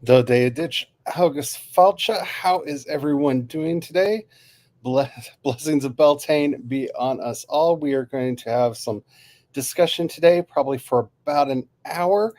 Do day ditch August Falcha. How is everyone doing today? Blessings of Beltane be on us all. We are going to have some discussion today, probably for about an hour,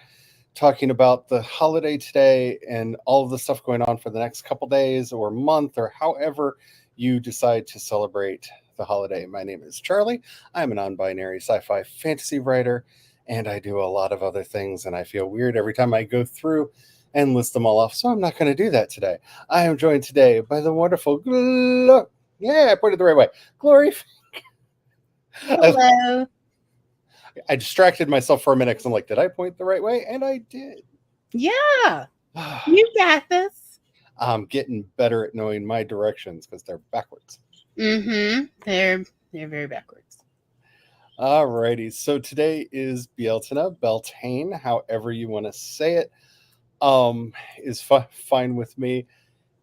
talking about the holiday today and all of the stuff going on for the next couple days or month or however you decide to celebrate the holiday. My name is Charlie. I'm a non binary sci fi fantasy writer, and I do a lot of other things, and I feel weird every time I go through and list them all off. So I'm not going to do that today. I am joined today by the wonderful yeah, I pointed the right way. Glory. I, Hello. I distracted myself for a minute because I'm like, did I point the right way? And I did. Yeah, you got this. I'm getting better at knowing my directions because they're backwards. Mm-hmm. They're very backwards. Alrighty, so today is Beltane, however you want to say it, is fine with me.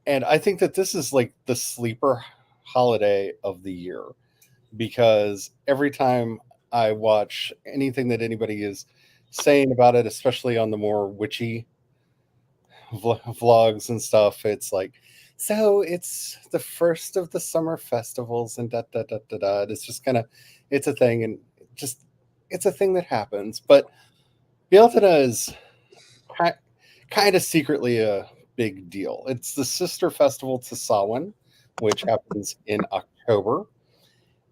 And I think that this is like the sleeper holiday of the year because every time I watch anything that anybody is saying about it, especially on the more witchy vlogs and stuff, it's like, so it's the first of the summer festivals and da da da da da. It's just kind of, it's a thing, and just it's a thing that happens. But Bealtaine is kind of secretly a big deal. It's the sister festival to Samhain, which happens in October,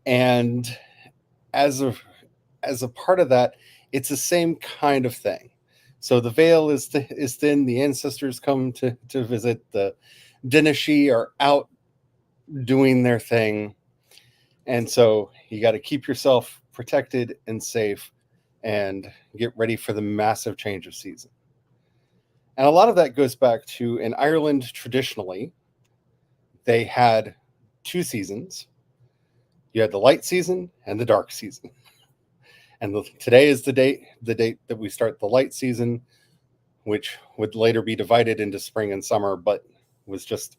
and as a as a part of that, it's the same kind of thing. So the veil is thin. The ancestors come to visit. The Dineshi are out doing their thing, and so you got to keep yourself protected and safe, and get ready for the massive change of season. And a lot of that goes back to in Ireland traditionally, they had two seasons. You had the light season and the dark season. And today is the date that we start the light season, which would later be divided into spring and summer, but was just,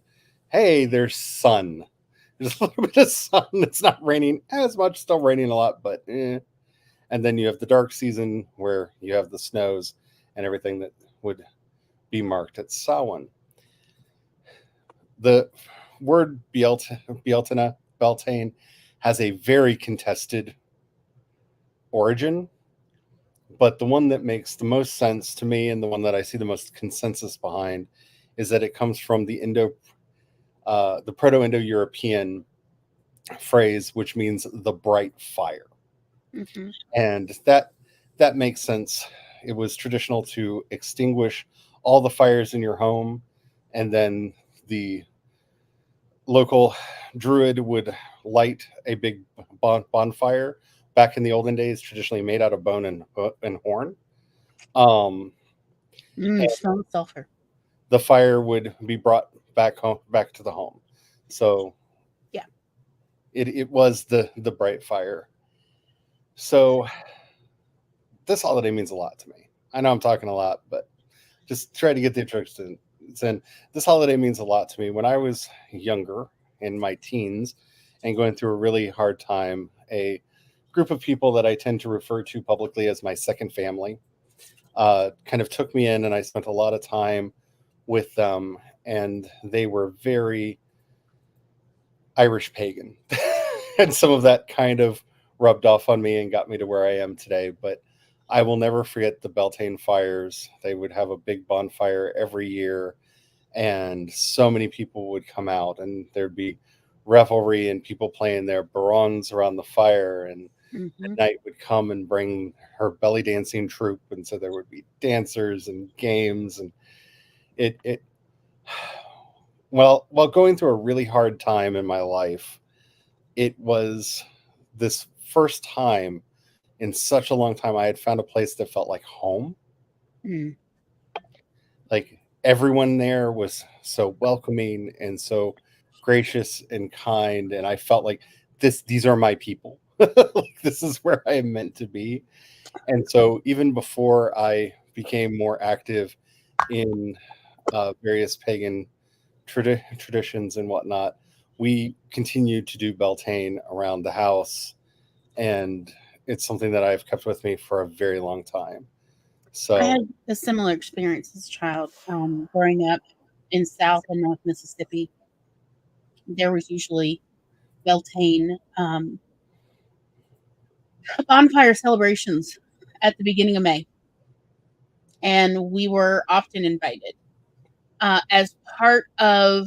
hey, there's sun. There's a little bit of sun. It's not raining as much, still raining a lot, but And then you have the dark season where you have the snows and everything that would be marked at Samhain. The word Beltane has a very contested origin, but the one that makes the most sense to me and the one that I see the most consensus behind is that it comes from the Proto-Indo-European phrase, which means the bright fire, Mm-hmm. and that makes sense. It was traditional to extinguish all the fires in your home, and then the local druid would light a big bonfire. Back in the olden days, traditionally made out of bone and horn. Um, Stone sulfur. the fire would be brought back to the home. So Yeah. it was the bright fire. So this holiday means a lot to me. I know I'm talking a lot, but just try to get the introduction in. This holiday means a lot to me. When I was younger, in my teens, and going through a really hard time, a group of people that I tend to refer to publicly as my second family kind of took me in, and I spent a lot of time with them, and they were very Irish pagan. And some of that kind of rubbed off on me and got me to where I am today. But I will never forget the Beltane fires. They would have a big bonfire every year, and so many people would come out, and there'd be revelry and people playing their barongs around the fire. And Mm-hmm. at night would come and bring her belly dancing troupe, and so there would be dancers and games, and it well, while going through a really hard time in my life, it was this first time in such a long time I had found a place that felt like home. Mm. Like everyone there was so welcoming and so gracious and kind, and I felt like these are my people. Like this is where I am meant to be. And so even before I became more active in various pagan traditions and whatnot, we continued to do Beltane around the house, and it's something that I've kept with me for a very long time. I So had a similar experience as a child. Growing up in South and North Mississippi, there was usually Beltane bonfire celebrations at the beginning of May, and we were often invited as part of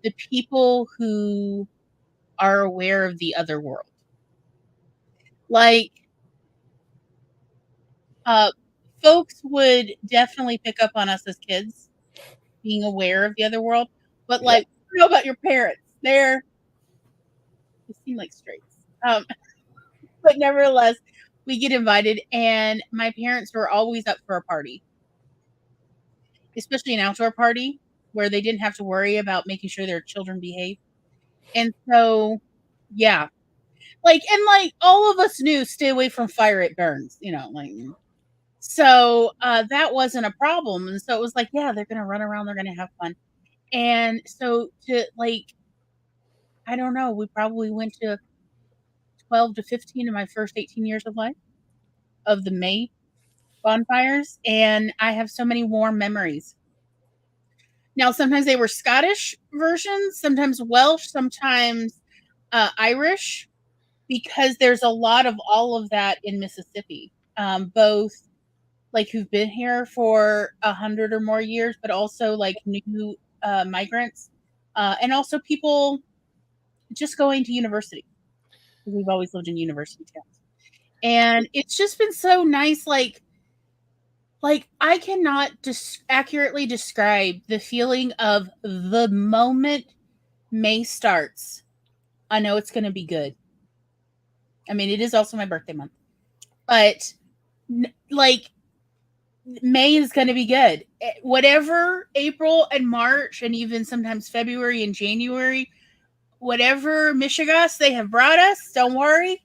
the people who are aware of the other world. Like, uh, folks would definitely pick up on us as kids being aware of the other world, but yeah. like, I don't know about your parents. They seem like straights. But nevertheless, we get invited, and my parents were always up for a party, especially an outdoor party where they didn't have to worry about making sure their children behave. And so, yeah, like all of us knew, stay away from fire, it burns, like. So that wasn't a problem, and so it was like, yeah, they're gonna run around, they're gonna have fun, and so to like, I don't know, we probably went to 12 to 15 in my first 18 years of life of the May bonfires, and I have so many warm memories. Now, sometimes they were Scottish versions, sometimes Welsh, sometimes Irish, because there's a lot of all of that in Mississippi, both like who've been here for 100 or more years, but also like new migrants, and also people just going to university. We've always lived in university towns, and it's just been so nice. Like I cannot accurately describe the feeling of the moment May starts. I know it's going to be good. I mean, it is also my birthday month, but like May is going to be good. Whatever April and March and even sometimes February and January, whatever Michigas they have brought us, don't worry.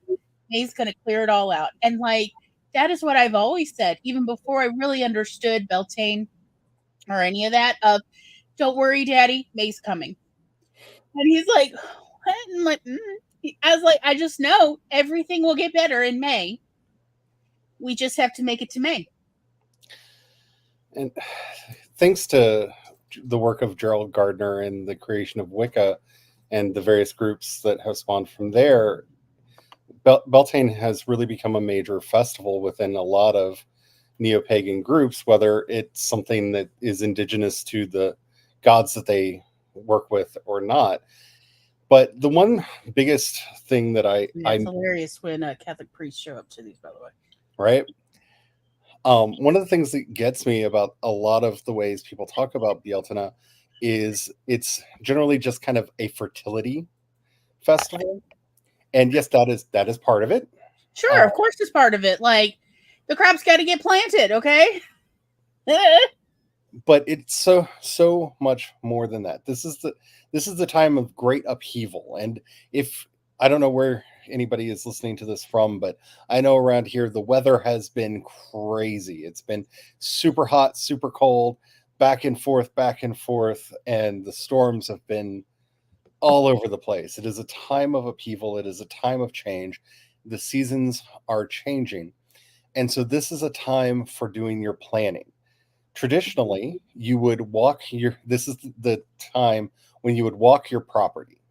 May's going to clear it all out. And like, that is what I've always said, even before I really understood Beltane or any of that of, don't worry, daddy, May's coming. And he's like, what? And I'm like, I was like, I just know everything will get better in May. We just have to make it to May. And thanks to the work of Gerald Gardner and the creation of Wicca and the various groups that have spawned from there, Beltane has really become a major festival within a lot of neo-pagan groups, whether it's something that is indigenous to the gods that they work with or not. But the one biggest thing that Yeah, it's hilarious when Catholic priests show up to these, by the way. right, one of the things that gets me about a lot of the ways people talk about Bealtaine is it's generally just kind of a fertility festival, and yes, that is part of it. Sure, Uh, of course, it's part of it. Like, the crap's got to get planted, okay? but it's so much more than that. This is the time of great upheaval, and if I don't know where anybody is listening to this from, but I know around here the weather has been crazy. It's been super hot, super cold, back and forth, and the storms have been all over the place. It is a time of upheaval, it is a time of change. The seasons are changing, and so this is a time for doing your planning. Traditionally, you would walk your this is the time when you would walk your property,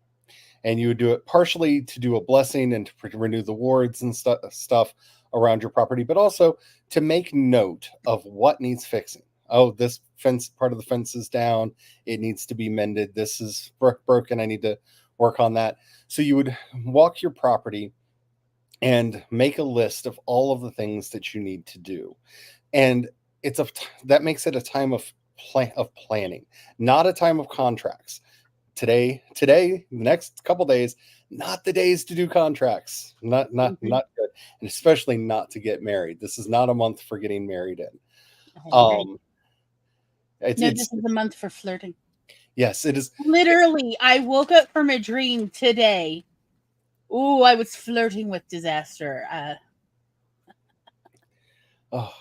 and you would do it partially to do a blessing and to renew the wards and stuff around your property, but also to make note of what needs fixing. Oh, this fence, part of the fence is down, it needs to be mended. This is broken, I need to work on that. So you would walk your property and make a list of all of the things that you need to do. And that makes it a time of planning, not a time of contracts. Today, the next couple days, not the days to do contracts. Not not Mhm. not good, and especially not to get married. This is not a month for getting married in. I agree. Um, it's No, this it's is a month for flirting. yes, it is. Literally, I woke up from a dream today. Ooh, I was flirting with disaster. Oh,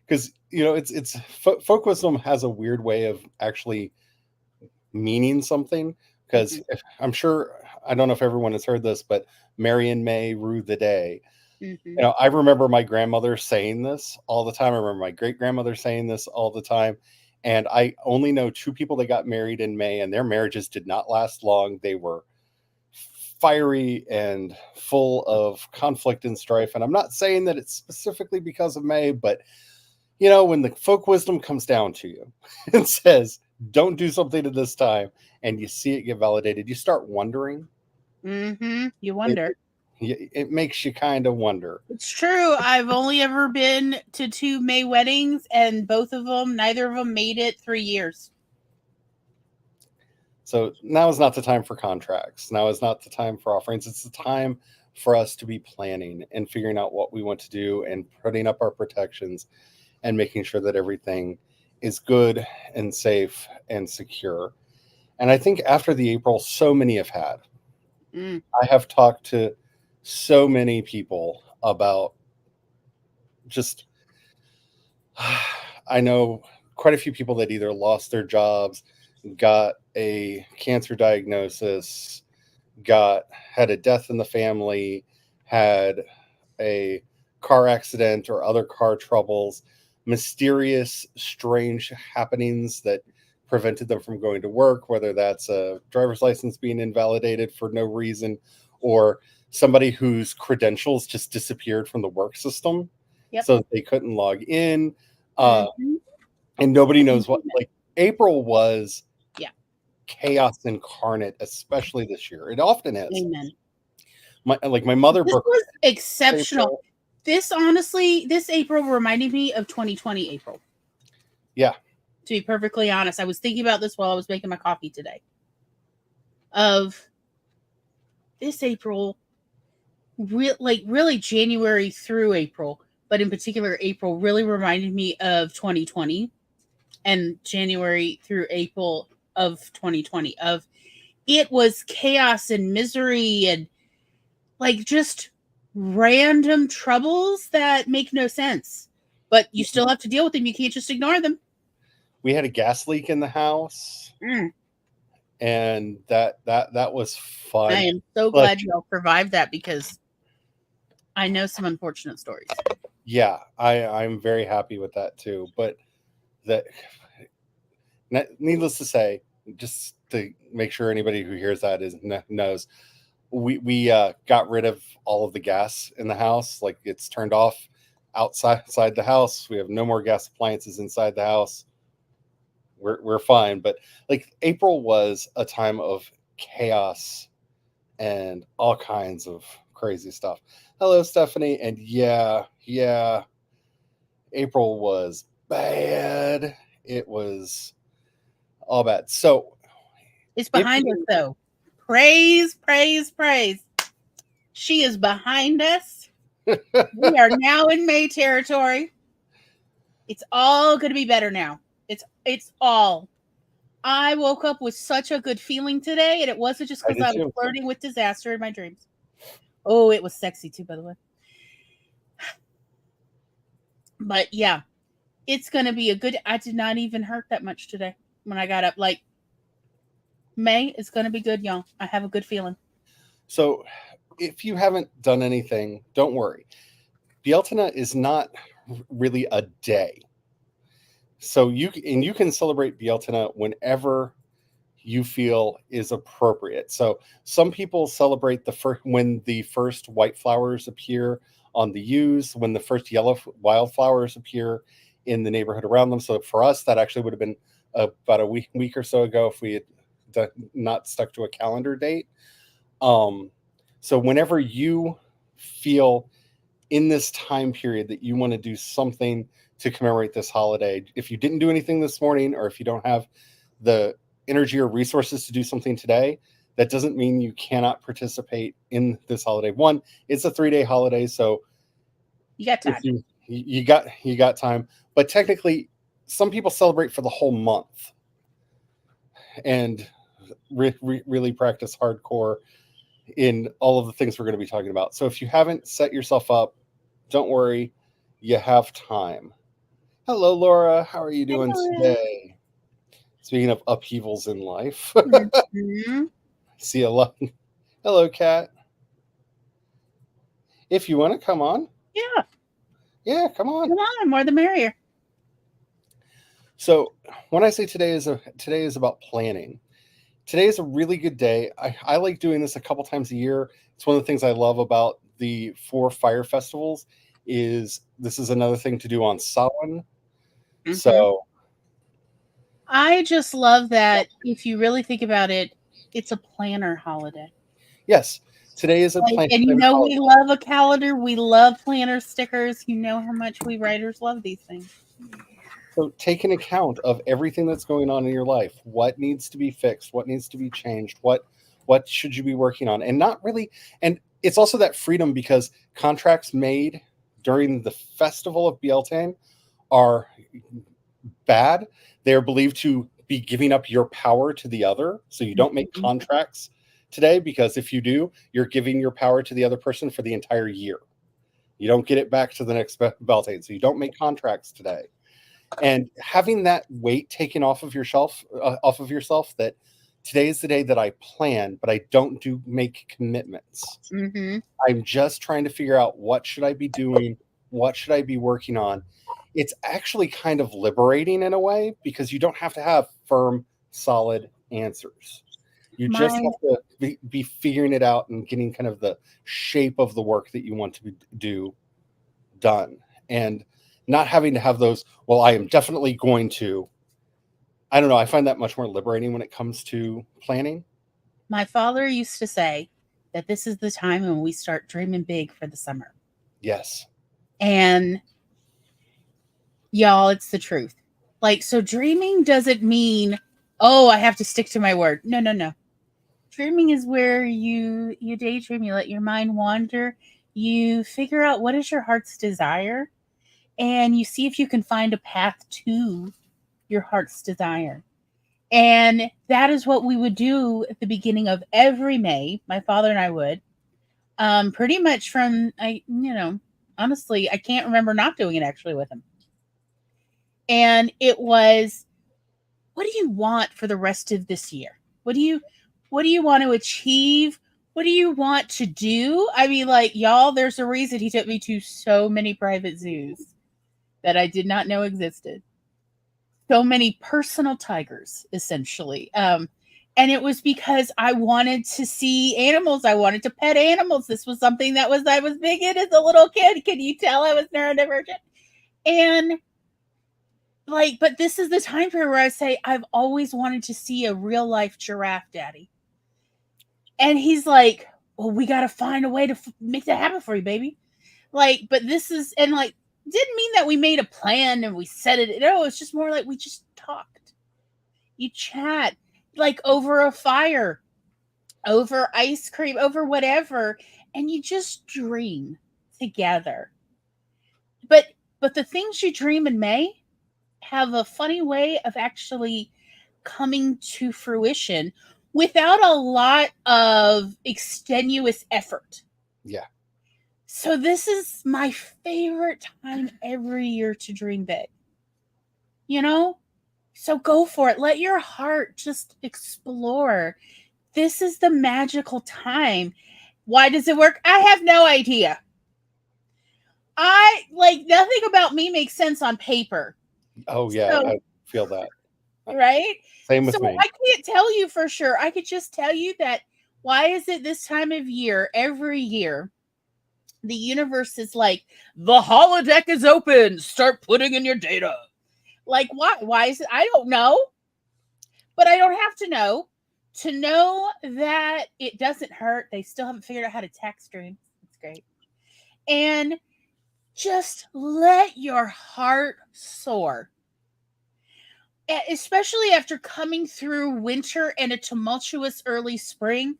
because it's folk wisdom has a weird way of actually meaning something. Because Mhm. I'm sure I don't know if everyone has heard this, but Mary and May rue the day. Mhm. I remember my grandmother saying this all the time. I remember my great grandmother saying this all the time. And I only know two people that got married in May, and their marriages did not last long. They were fiery and full of conflict and strife. And I'm not saying that it's specifically because of May, but when the folk wisdom comes down to you and says, don't do something at this time, and you see it get validated, you start wondering. Mhm. You It, wonder. it makes you kind of wonder. It's true. I've only ever been to 2 May weddings, and neither of them made it 3 years. So now is not the time for contracts. Now is not the time for offerings. It's the time for us to be planning and figuring out what we want to do and putting up our protections and making sure that everything is good and safe and secure. And I think after the April so many have had, Mm. I have talked to so many people about just, I know quite a few people that either lost their jobs, got a cancer diagnosis, had a death in the family, had a car accident or other car troubles, mysterious, strange happenings that prevented them from going to work, whether that's a driver's license being invalidated for no reason or somebody whose credentials just disappeared from the work system Yep. so they couldn't log in. Uh, Mhm. and nobody knows what, Amen. like, April was Yeah. chaos incarnate, especially this year. It often is. Amen. My mother This broke was exceptional. April. This April reminded me of 2020 April. Yeah, To be perfectly honest, I was thinking about this while I was making my coffee today. Of this April, really January through April, but in particular April really reminded me of 2020 and January through April of 2020. Of it was chaos and misery and just random troubles that make no sense. But you still have to deal with them. You can't just ignore them. we had a gas leak in the house, Mm. and that was I fun. am so Like, glad y'all survived that because I know some unfortunate stories. yeah, I'm very happy with that too. But that, needless to say, just to make sure anybody who hears that knows, we got rid of all of the gas in the house. Like, it's turned off outside the house. We have no more gas appliances inside the house. We're fine. But like, April was a time of chaos and all kinds of crazy stuff. Hello, Stephanie. And yeah, April was bad. It was all bad. So It's if behind us, you, though. Praise, praise, praise. She is behind us. We are now in May territory. It's all going to be better now. It's all. I woke up with such a good feeling today, and it wasn't just I because did I was too. flirting with disaster in my dreams. Oh, it was sexy too, by the way. But yeah, it's going to be a good. I did not even hurt that much today when I got up. Like, May is going to be good, y'all. I have a good feeling. So if you haven't done anything, don't worry. Bealtaine is not really a day. So you can celebrate Bealtaine whenever you feel is appropriate. So some people celebrate when the first white flowers appear on the yews, when the first yellow wildflowers appear in the neighborhood around them. So for us, that actually would have been about a week or so ago if we had not stuck to a calendar date. Um, so whenever you feel in this time period that you want to do something to commemorate this holiday, if you didn't do anything this morning, or if you don't have the energy or resources to do something today, that doesn't mean you cannot participate in this holiday. One, it's a 3-day holiday, so You got if time. you got time. But technically, some people celebrate for the whole month and really practice hardcore in all of the things we're going to be talking about. So if you haven't set yourself up, don't worry, you have time. Hello, Laura. How are you Hi, doing Laura. today? Speaking of upheavals in life, Mhm. see a lot. Hello, Kat. If you want to come on, Yeah, yeah, come on. come on, more the merrier. So when I say today is about planning. Today is a really good day. I like doing this a couple times a year. It's one of the things I love about the four fire festivals is this is another thing to do on Samhain. Hmm. So I just love that if you really think about it, it's a planner holiday. yes, today is a Like, and you planner know holiday. we love a calendar, we love planner stickers. You know how much we writers love these things. So take an account of everything that's going on in your life. What needs to be fixed? What needs to be changed? What should you be working on? And not really. And it's also that freedom because contracts made during the festival of Bealtaine are bad. They are believed to be giving up your power to the other. So you don't make Mhm. contracts today because if you do, you're giving your power to the other person for the entire year. You don't get it back to the next Beltane. So you don't make contracts today. And having that weight taken off of yourself that today is the day that I plan, but I don't do make commitments. Mhm. I'm just trying to figure out what should I be doing, what should I be working on. It's actually kind of liberating in a way because you don't have to have firm, solid answers. You just My have to be figuring it out and getting kind of the shape of the work that you want to do done and not having to have those, well, I am definitely going to. I don't know. I find that much more liberating when it comes to planning. my father used to say that this is the time when we start dreaming big for the summer. Yes. And y'all, it's the truth. Like, so dreaming doesn't mean, oh, I have to stick to my word. No, no, no. Dreaming is where you daydream, you let your mind wander, you figure out what is your heart's desire, and you see if you can find a path to your heart's desire. And that is what we would do at the beginning of every May. My father and I would. Pretty much from honestly, I can't remember not doing it actually with him. And it was, what do you want for the rest of this year? What do you want to achieve? What do you want to do? I mean, like, y'all, there's a reason he took me to so many private zoos that I did not know existed. So many personal tigers, essentially. And it was because I wanted to see animals. I wanted to pet animals. This was something that was I was big in as a little kid. Can you tell I was neurodivergent? And like, but this is the time period where I say I've always wanted to see a real life giraffe, Daddy. And he's like, "Well, we got to find a way to make that happen for you, baby." Like, but this is and like didn't mean that we made a plan and we said it. No, it's just more like we just talked. You chat like over a fire, over ice cream, over whatever, and you just dream together. But the things you dream in May have a funny way of actually coming to fruition without a lot of extenuous effort. Yeah. So this is my favorite time every year to dream big. You know? So go for it. Let your heart just explore. This is the magical time. Why does it work? I have no idea. I like nothing about me makes sense on paper. Oh, yeah. So, I feel that. Uh, right? Same So with me. I can't tell you for sure. I could just tell you that why is it this time of year every year the universe is like the holodeck is open. Start putting in your data. Like why? Why is it? I don't know, but I don't have to know that it doesn't hurt. They still haven't figured out how to text dreams. It's great. And just let your heart soar. Especially after coming through winter and a tumultuous early spring,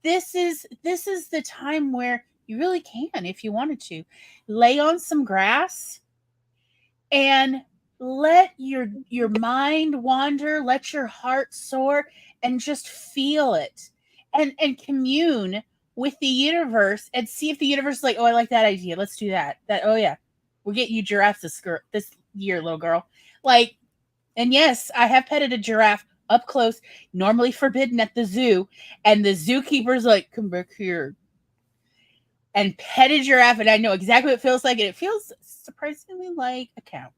this is the time where you really can, if you wanted to, lay on some grass and let your mind wander, let your heart soar, and just feel it, and commune with the universe, and see if the universe is like, oh, I like that idea. Let's do that. That oh yeah, we'll get you giraffes this year, little girl. Like, and yes, I have petted a giraffe up close, normally forbidden at the zoo, and the zookeeper's like, come back here. and petted giraffe, and I know exactly what it feels like, and it feels surprisingly like a cow.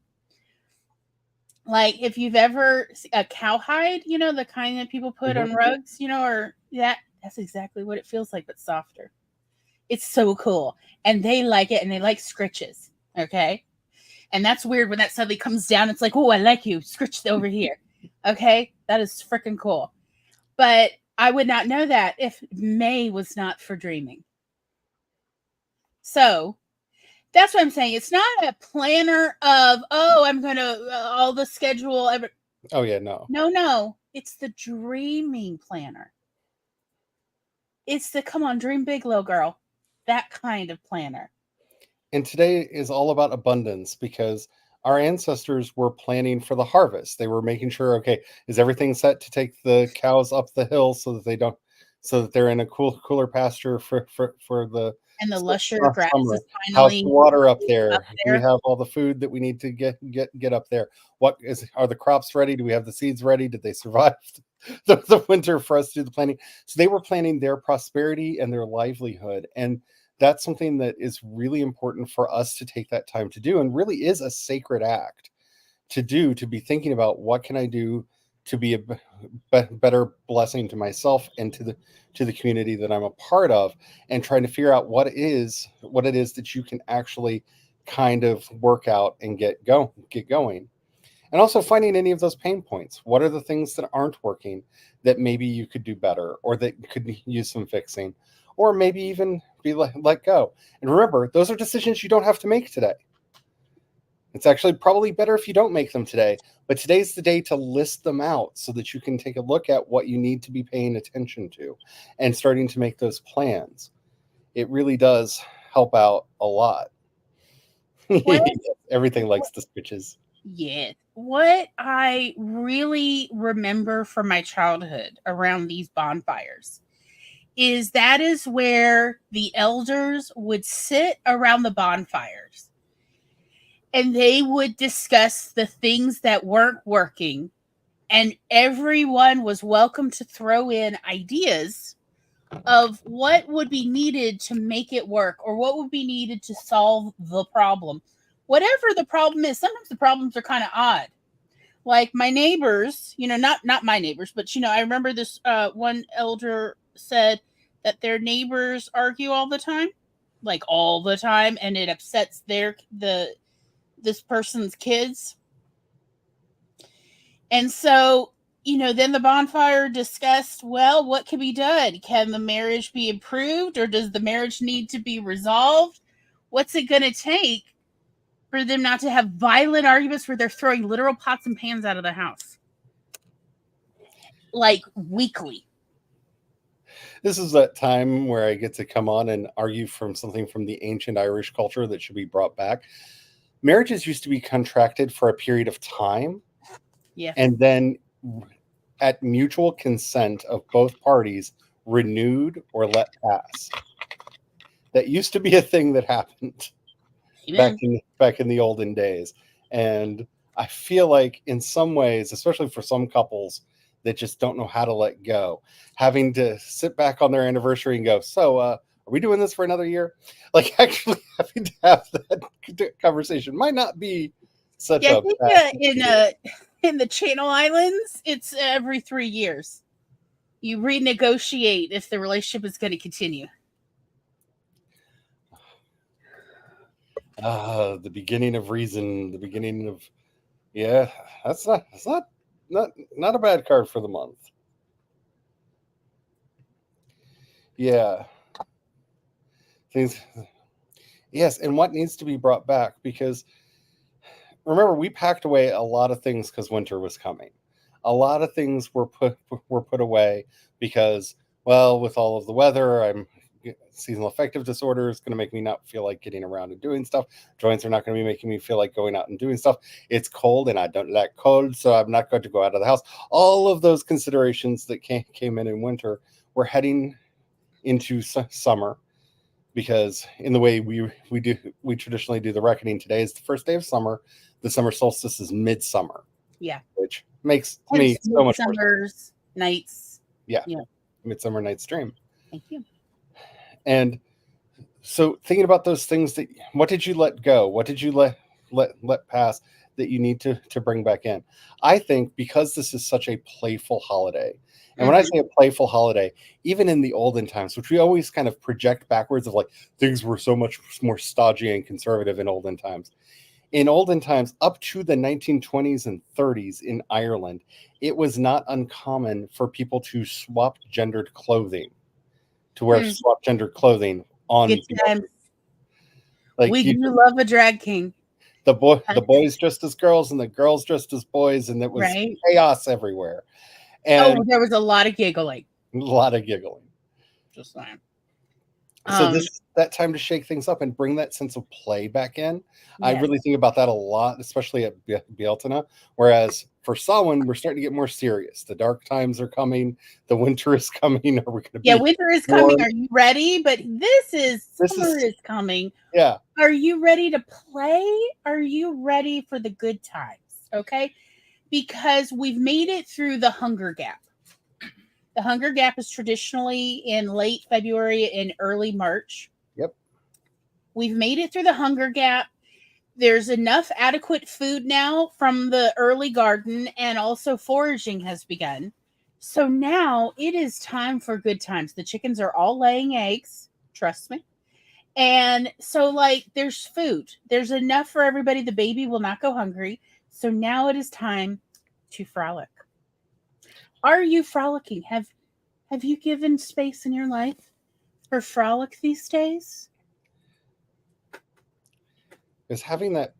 Like if you've ever a cowhide, the kind that people put Mhm. on rugs, or that's exactly what it feels like, but softer. It's so cool. And they like it, and they like scritches. Okay. And that's weird when that suddenly comes down. It's like, oh, I like you. Scritch over here. Okay. That is freaking cool. But I would not know that if May was not for dreaming. So that's what I'm saying. It's not a planner of, oh, I'm going to, all the schedule. Oh yeah, no. No, no. It's the dreaming planner. It's the, come on, dream big, little girl. That kind of planner. And today is all about abundance because our ancestors were planning for the harvest. They were making sure, okay, is everything set to take the cows up the hill so that they don't, so that they're in a cooler pasture for the And the lusher grass summer. is How's the finally water up up there? Do we there. have all the food that we need to get up there? What is, are the crops ready? Do we have the seeds ready? Did they survive the winter for us to do the planting? So they were planning their prosperity and their livelihood, and that's something that is really important for us to take that time to do, and really is a sacred act to do, to be thinking about what can I do to be a better blessing to myself and to the community that I'm a part of, and trying to figure out what it is that you can actually kind of work out and get going. And also finding any of those pain points. What are the things that aren't working that maybe you could do better, or that could use some fixing, or maybe even be let go. And remember, those are decisions you don't have to make today. It's actually probably better if you don't make them today, but today's the day to list them out so that you can take a look at what you need to be paying attention to and starting to make those plans. It really does help out a lot. What Everything likes the switches. Yeah. What I really remember from my childhood around these bonfires is that is where the elders would sit around the bonfires and they would discuss the things that weren't working, and everyone was welcome to throw in ideas of what would be needed to make it work or what would be needed to solve the problem. Whatever the problem is, sometimes the problems are kind of odd. Like my neighbors, not my neighbors, but I remember this one elder said that their neighbors argue all the time, like all the time, and it upsets the this person's kids. And so, then the bonfire discussed, well, what can be done? Can the marriage be improved, or does the marriage need to be resolved? What's it going to take for them not to have violent arguments where they're throwing literal pots and pans out of the house? Like weekly. This is that time where I get to come on and argue from something from the ancient Irish culture that should be brought back. Marriages used to be contracted for a period of time, Yeah. and then at mutual consent of both parties, renewed or let pass. That used to be a thing that happened Amen. back in the olden days. And I feel like in some ways, especially for some couples that just don't know how to let go, having to sit back on their anniversary and go, so are we doing this for another year? Like actually having to have that conversation might not be such Yeah, I a think bad thing to do. in the Channel Islands, it's every 3 years. You renegotiate if the relationship is going to continue. The beginning of reason, the beginning of, yeah, that's not a bad card for the month. Yeah, things. Yes, and what needs to be brought back, because remember we packed away a lot of things because winter was coming. A lot of things were put away because, well, with all of the weather, I'm seasonal affective disorder is going to make me not feel like getting around and doing stuff. Joints are not going to be making me feel like going out and doing stuff. It's cold and I don't like cold, so I'm not going to go out of the house. All of those considerations that came in winter, we're heading into summer, because in the way we traditionally do the reckoning, today is the first day of summer. The summer solstice is midsummer, Yeah. which makes to me Hence so much more sense. midsummer's nights. Yeah, Yeah. midsummer night's dream. Thank you. And So thinking about those things that what did you let go? What did you let pass that you need to bring back in? I think because this is such a playful holiday, and when I Mhm. say a playful holiday, even in the olden times, which we always kind of project backwards of like things were so much more stodgy and conservative in olden times. In olden times, up to the 1920s and 30s in Ireland, it was not uncommon for people to swap gendered clothing, to wear Mm, swap gendered clothing good on the times. like We you do love a drag king, the boys dressed as girls and the girls dressed as boys, and it was right? chaos everywhere and Oh, there was a lot of giggling. a lot of giggling. Just saying. So Um, this is that time to shake things up and bring that sense of play back in. I yes. really think about that a lot, especially at Bealtaine. Whereas for Samhain, we're starting to get more serious. The dark times are coming. The winter is coming. Are we going to Yeah, be winter is coming. warm? Are you ready? But this is This summer is is coming. yeah. Are you ready to play? Are you ready for the good times? Okay. Because we've made it through the hunger gap. The hunger gap is traditionally in late February and early March. Yep. We've made it through the hunger gap. There's enough adequate food now from the early garden, and also foraging has begun. So now it is time for good times. The chickens are all laying eggs, trust me. And so, like, there's food, there's enough for everybody. The baby will not go hungry. So now it is time to frolic. Are you frolicking? Have you given space in your life for frolic these days? Is having that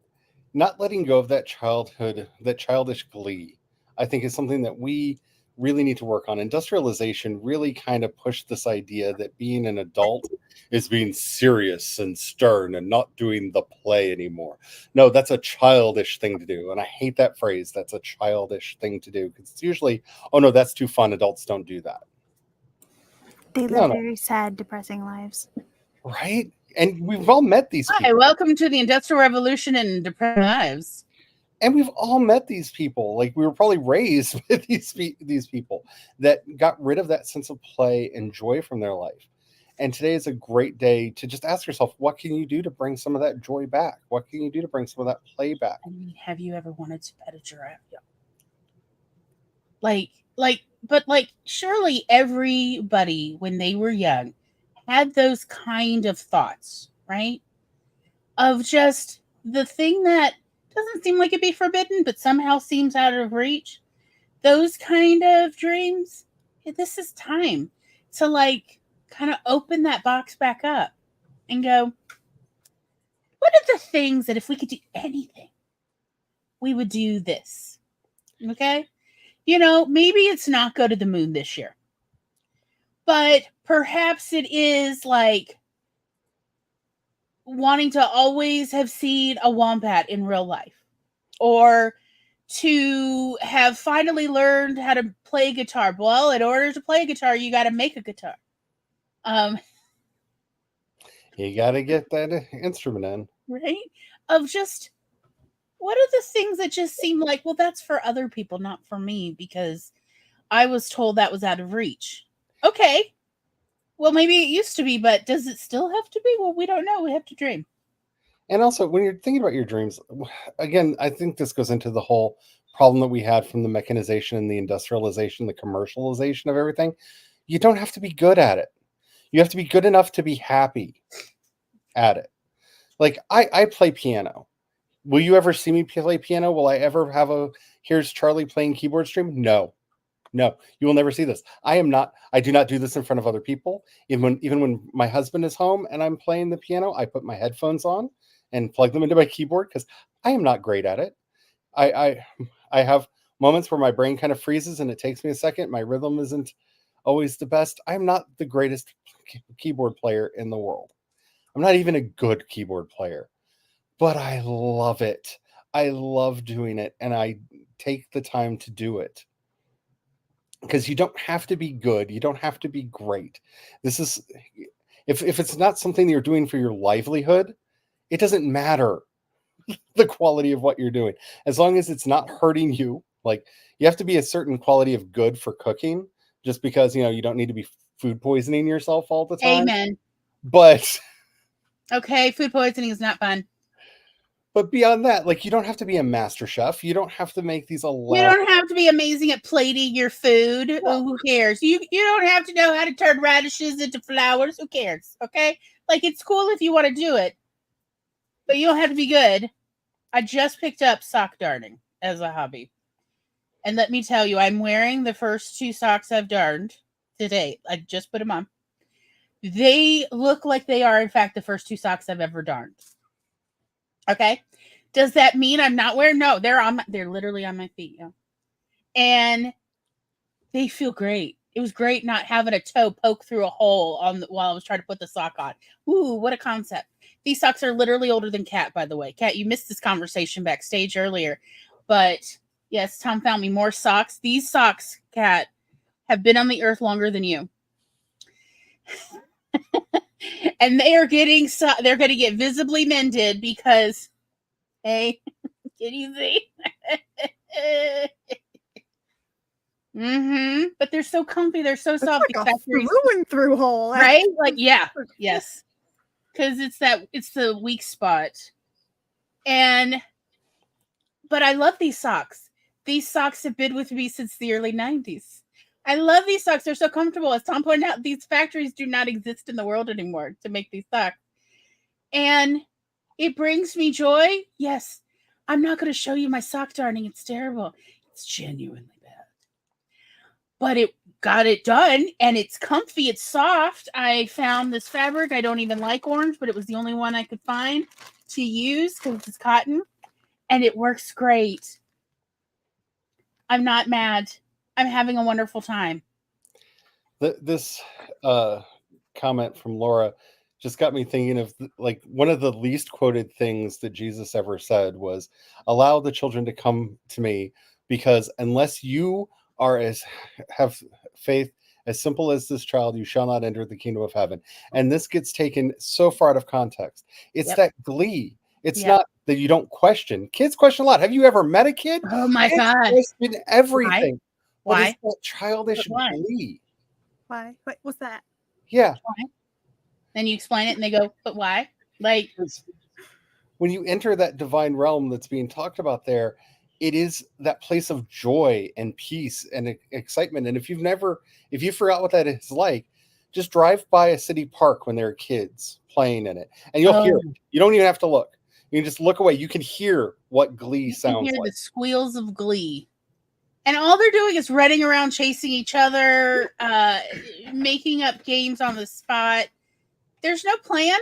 not letting go of that childhood, that childish glee, I think is something that we really need to work on. Industrialization really kind of pushed this idea that being an adult is being serious and stern and not doing the play anymore. No, that's a childish thing to do. And I hate that phrase. That's a childish thing to do because it's usually, oh no, that's too fun. Adults don't do that. They No, live no, very sad, depressing lives. right? And we've all met these Hi, people. welcome to the Industrial Revolution and Depressed Lives. And we've all met these people. Like we were probably raised with these people that got rid of that sense of play and joy from their life. And today is a great day to just ask yourself, what can you do to bring some of that joy back? What can you do to bring some of that play back? I mean, have you ever wanted to pet a giraffe? Yeah. But surely everybody, when they were young, had those kind of thoughts, right? Of just the thing that doesn't seem like it'd be forbidden, but somehow seems out of reach. Those kind of dreams. Yeah, this is time to, like, kind of open that box back up and go, what are the things that if we could do anything, we would do this? Okay. Maybe it's not go to the moon this year, but perhaps it is like wanting to always have seen a wombat in real life, or to have finally learned how to play guitar. Well, in order to play guitar, you got to make a guitar. Um, You got to get that instrument in. right? Of just what are the things that just seem like, well, that's for other people, not for me, because I was told that was out of reach. Okay. Well, maybe it used to be, but does it still have to be? Well, we don't know. We have to dream. And also, when you're thinking about your dreams, again, I think this goes into the whole problem that we had from the mechanization and the industrialization, the commercialization of everything. You don't have to be good at it. You have to be good enough to be happy at it. Like I play piano. Will you ever see me play piano? Will I ever have a here's Charlie playing keyboard stream? No. No, you will never see this. I do not do this in front of other people. Even when my husband is home and I'm playing the piano, I put my headphones on and plug them into my keyboard because I am not great at it. I I I have moments where my brain kind of freezes and it takes me a second. My rhythm isn't always the best. I'm not the greatest keyboard player in the world. I'm not even a good keyboard player, but I love it. I love doing it and I take the time to do it because you don't have to be good. You don't have to be great. This is if it's not something you're doing for your livelihood, it doesn't matter the quality of what you're doing as long as it's not hurting you. Like you have to be a certain quality of good for cooking, just because you don't need to be food poisoning yourself all the time. Amen. But Okay, food poisoning is not fun. But beyond that, like, you don't have to be a master chef. You don't have to make these You elaborate. don't have to be amazing at plating your food. No. Oh, who cares? You don't have to know how to turn radishes into flowers. Who cares? Okay? Like, it's cool if you want to do it, but you don't have to be good. I just picked up sock darning as a hobby. And let me tell you, I'm wearing the first 2 socks I've darned today. I just put them on. They look like they are, in fact, the first 2 socks I've ever darned. Okay? Does that mean I'm not wearing? No, they're literally on my feet. Yeah. And they feel great. It was great not having a toe poke through a hole while I was trying to put the sock on. Ooh, what a concept. These socks are literally older than Kat, by the way. Kat, you missed this conversation backstage earlier. But yes, Tom found me more socks. These socks, Kat, have been on the earth longer than you. And they're going to get visibly mended because, hey, can you see? But they're so comfy. They're so soft. It's like a through and through hole, right? Like, yeah, yes, because it's the weak spot. But I love these socks. These socks have been with me since the early 90s. I love these socks. They're so comfortable. As Tom pointed out, these factories do not exist in the world anymore to make these socks. And it brings me joy. Yes, I'm not going to show you my sock darning. It's terrible. It's genuinely bad. But it got it done, and it's comfy. It's soft. I found this fabric. I don't even like orange, but it was the only one I could find to use because it's cotton, and it works great. I'm not mad. I'm having a wonderful time. This comment from Laura just got me thinking of, like, one of the least quoted things that Jesus ever said was, "Allow the children to come to me, because unless you have faith as simple as this child, you shall not enter the kingdom of heaven." And this gets taken so far out of context. It's that glee. It's not that you don't question. Kids question a lot. Have you ever met a kid? Oh my Kids God. question everything. Why? What is that childish glee? Why? What's that? Yeah. Why? Then you explain it and they go, but why? Like, when you enter that divine realm that's being talked about there, it is that place of joy and peace and excitement. And if you forgot what that is like, just drive by a city park when there are kids playing in it, and you'll hear it. You don't even have to look. You can just look away. You can hear what glee sounds like. You can hear the squeals of glee. And all they're doing is running around chasing each other, making up games on the spot. There's no plan.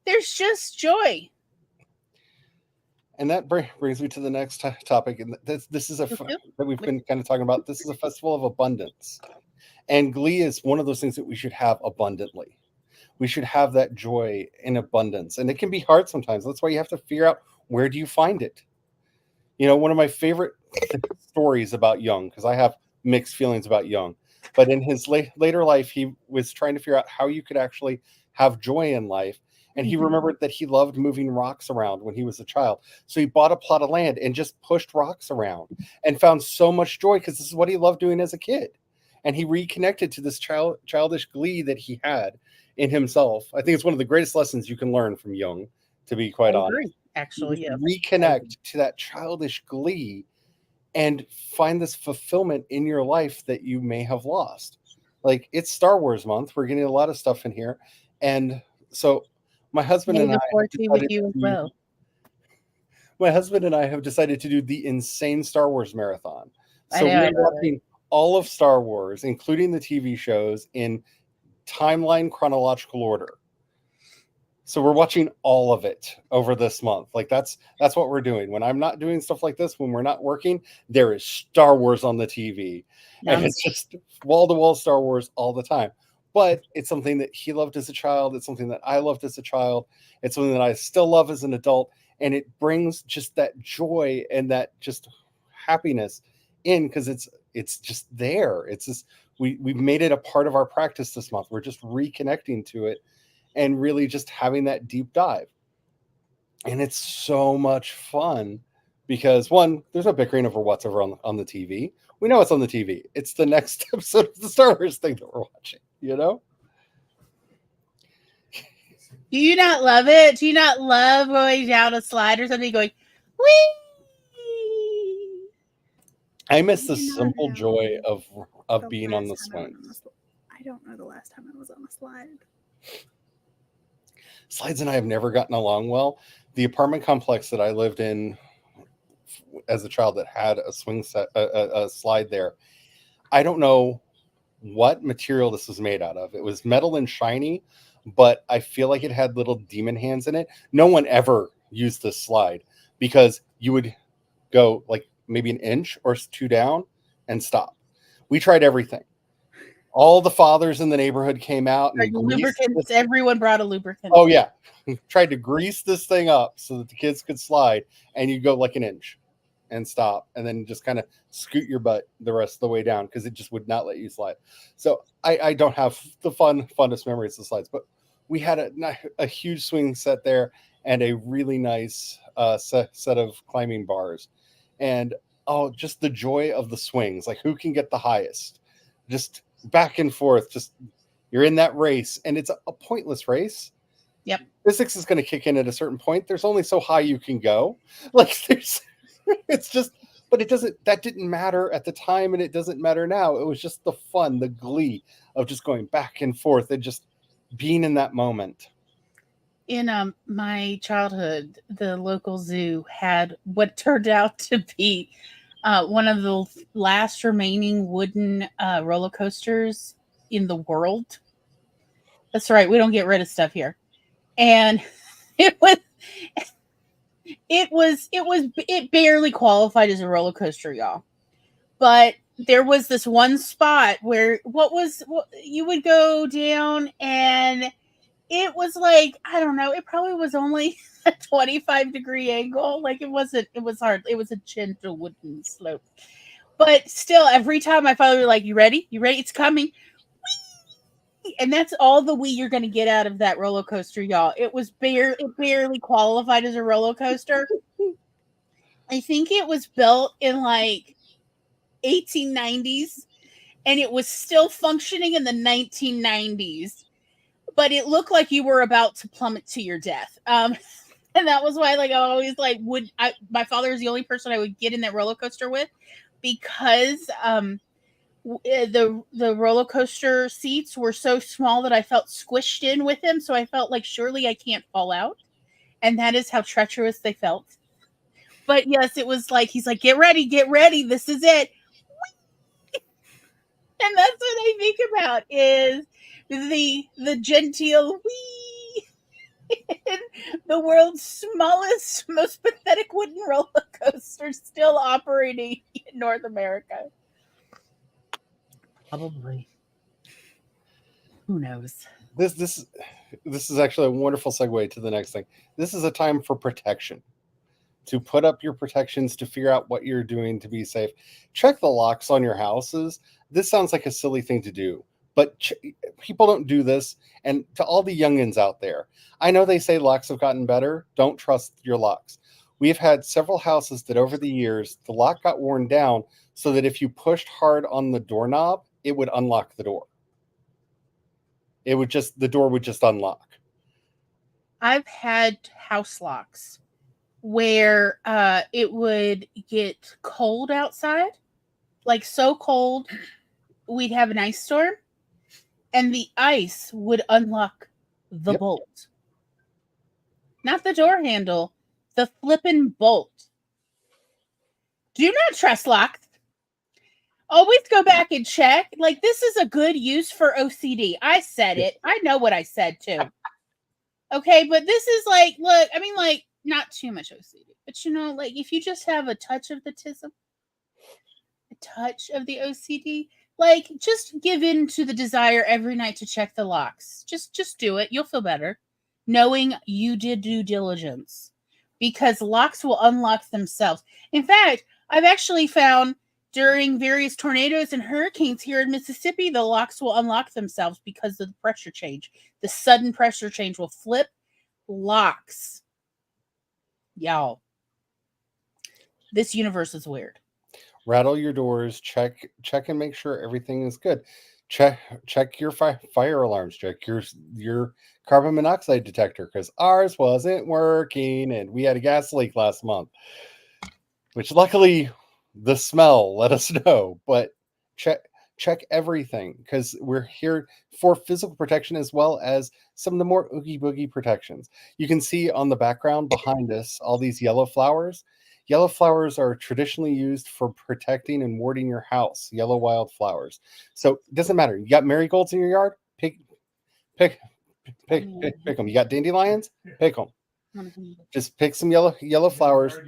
There's just joy. And that brings me to the next topic. And this is that we've been kind of talking about. This is a festival of abundance. And glee is one of those things that we should have abundantly. We should have that joy in abundance. And it can be hard sometimes. That's why you have to figure out, where do you find it? You know, one of my favorite stories about Jung, because I have mixed feelings about Jung, but in his later life, he was trying to figure out how you could actually have joy in life. And he remembered that he loved moving rocks around when he was a child. So he bought a plot of land and just pushed rocks around and found so much joy, because this is what he loved doing as a kid. And he reconnected to this childish glee that he had in himself. I think it's one of the greatest lessons you can learn from Jung, to be quite honest. Actually, yeah. Reconnect to that childish glee and find this fulfillment in your life that you may have lost. Like, it's Star Wars month. We're getting a lot of stuff in here. And so my husband and I have decided to do the insane Star Wars marathon. So we're watching all of Star Wars, including the TV shows, in timeline chronological order. So we're watching all of it over this month. Like, that's what we're doing. When I'm not doing stuff like this, when we're not working, there is Star Wars on the TV. And it's just wall-to-wall Star Wars all the time. But it's something that he loved as a child. It's something that I loved as a child. It's something that I still love as an adult. And it brings just that joy and that just happiness in, because it's just there. It's just, we've made it a part of our practice this month. We're just reconnecting to it and really just having that deep dive. And it's so much fun because, one, there's no bickering over what's over on the TV. We know it's on the TV. It's the next episode of the Star Wars thing that we're watching, you know? Do you not love it? Do you not love going down a slide or something going, whee? I miss the I do not simple know joy of the being on the last time I went on a swings. I don't know the last time I was on a slide. Slides and I have never gotten along well. The apartment complex that I lived in as a child that had a swing set, a slide there, I don't know what material this was made out of. It was metal and shiny, but I feel like it had little demon hands in it. No one ever used this slide because you would go like maybe an inch or two down and stop. We tried everything. All the fathers in the neighborhood came out Like and greased lubricants. this. Everyone brought a lubricant. Oh yeah, tried to grease this thing up so that the kids could slide, and you go like an inch and stop, and then just kind of scoot your butt the rest of the way down because it just would not let you slide. So I don't have the funnest memories of slides, but we had a huge swing set there and a really nice set of climbing bars, and oh, just the joy of the swings, like who can get the highest, just back and forth, just you're in that race, and it's a pointless race. Yep. Physics is going to kick in at a certain point. There's only so high you can go. Like there's, it's just, but it doesn't. That didn't matter at the time, and it doesn't matter now. It was just the fun, the glee of just going back and forth and just being in that moment. In my childhood, the local zoo had what turned out to be one of the last remaining wooden roller coasters in the world. That's right, we don't get rid of stuff here. And it was it barely qualified as a roller coaster, y'all. But there was this one spot where you would go down and it was like, I don't know, it probably was only a 25-degree angle. Like it was hard. It was a gentle wooden slope. But still, every time my father was like, You ready? You ready? It's coming. Whee! And that's all the wee you're gonna get out of that roller coaster, y'all. It barely qualified as a roller coaster. I think it was built in like 1890s and it was still functioning in the 1990s, but it looked like you were about to plummet to your death. And that was why, like, I always like my father is the only person I would get in that roller coaster with because the roller coaster seats were so small that I felt squished in with him. So I felt like surely I can't fall out, and that is how treacherous they felt. But yes, it was like he's like, get ready, this is it. And that's what I think about is the genteel wee in the world's smallest, most pathetic wooden roller coaster still operating in North America. Probably. Who knows? This is actually a wonderful segue to the next thing. This is a time for protection. To put up your protections, to figure out what you're doing to be safe. Check the locks on your houses. This sounds like a silly thing to do, but people don't do this. And to all the youngins out there, I know they say locks have gotten better. Don't trust your locks. We've had several houses that over the years, the lock got worn down so that if you pushed hard on the doorknob, it would unlock the door. The door would just unlock. I've had house locks where it would get cold outside, like so cold, we'd have an ice storm, and the ice would unlock the Yep. bolt. Not the door handle, the flippin' bolt. Do not trust locks. Always go back and check. Like, this is a good use for OCD. I said it. I know what I said too. Okay, but this is like, look, I mean, like, not too much OCD, but like, if you just have a touch of the tism, a touch of the OCD, like, just give in to the desire every night to check the locks. Just do it. You'll feel better knowing you did due diligence, because locks will unlock themselves. In fact, I've actually found during various tornadoes and hurricanes here in Mississippi, the locks will unlock themselves because of the pressure change. The sudden pressure change will flip locks. Y'all, this universe is weird. Rattle your doors, check and make sure everything is good. check your fire alarms. Check your carbon monoxide detector, because ours wasn't working, and we had a gas leak last month. Which luckily, the smell let us know. But check everything, because we're here for physical protection as well as some of the more oogie boogie protections. You can see on the background behind us all these yellow flowers. Yellow flowers are traditionally used for protecting and warding your house. Yellow wildflowers. So it doesn't matter. You got marigolds in your yard? Pick them. You got dandelions? Pick them. Just pick some yellow flowers.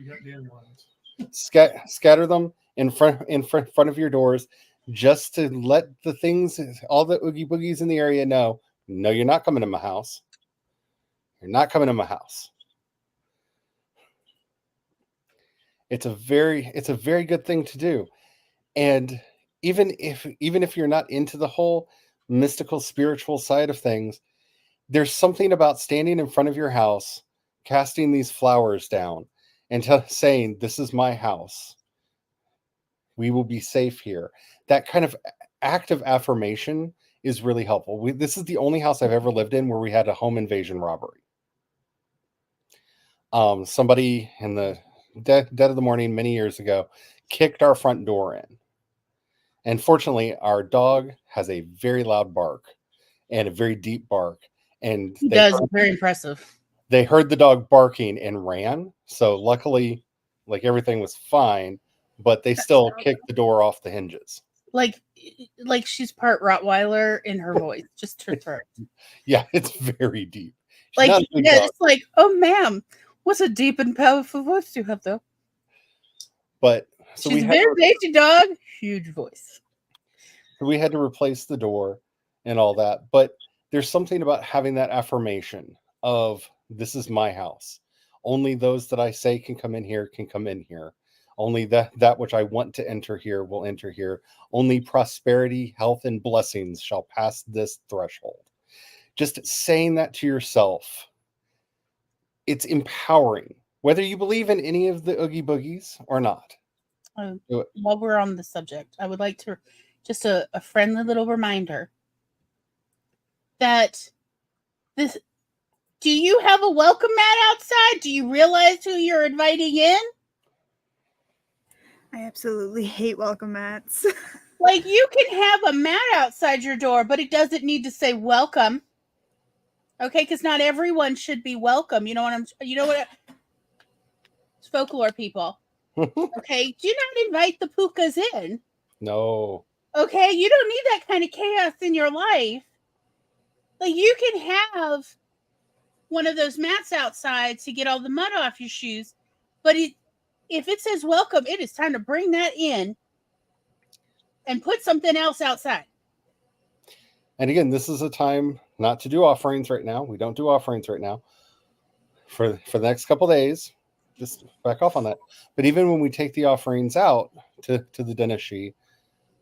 Scatter them in front of your doors, just to let the things, all the oogie boogies in the area know, no, you're not coming to my house. You're not coming to my house. It's a very good thing to do. And even if you're not into the whole mystical spiritual side of things, there's something about standing in front of your house, casting these flowers down, and saying, this is my house. We will be safe here. That kind of act of affirmation is really helpful. This is the only house I've ever lived in where we had a home invasion robbery. Somebody in the dead of the morning many years ago kicked our front door in. And fortunately, our dog has a very loud bark and a very deep bark. And He does. Very impressive. They heard the dog barking and ran. So luckily, like, everything was fine, but they still kicked the door off the hinges. Like she's part Rottweiler in her voice, just her throat. Yeah, it's very deep. Like, yeah, it's like, oh, ma'am, what's a deep and powerful voice you have, though? But so she's a very tasty dog, huge voice. We had to replace the door and all that. But there's something about having that affirmation of, this is my house. Only those that I say can come in here can come in here. Only that which I want to enter here will enter here. Only prosperity, health, and blessings shall pass this threshold. Just saying that to yourself, it's empowering, whether you believe in any of the Oogie Boogies or not. While we're on the subject, I would like to just a friendly little reminder that this. Do you have a welcome mat outside? Do you realize who you're inviting in? I absolutely hate welcome mats. Like, you can have a mat outside your door, but it doesn't need to say welcome. Okay, because not everyone should be welcome. You know what? It's folklore, people. Okay, do not invite the pukas in. No. Okay, you don't need that kind of chaos in your life. Like, you can have one of those mats outside to get all the mud off your shoes, but if it says welcome, it is time to bring that in and put something else outside. And again, this is a time not to do offerings right now. We don't do offerings right now. For the next couple of days, just back off on that. But even when we take the offerings out to the Denishi,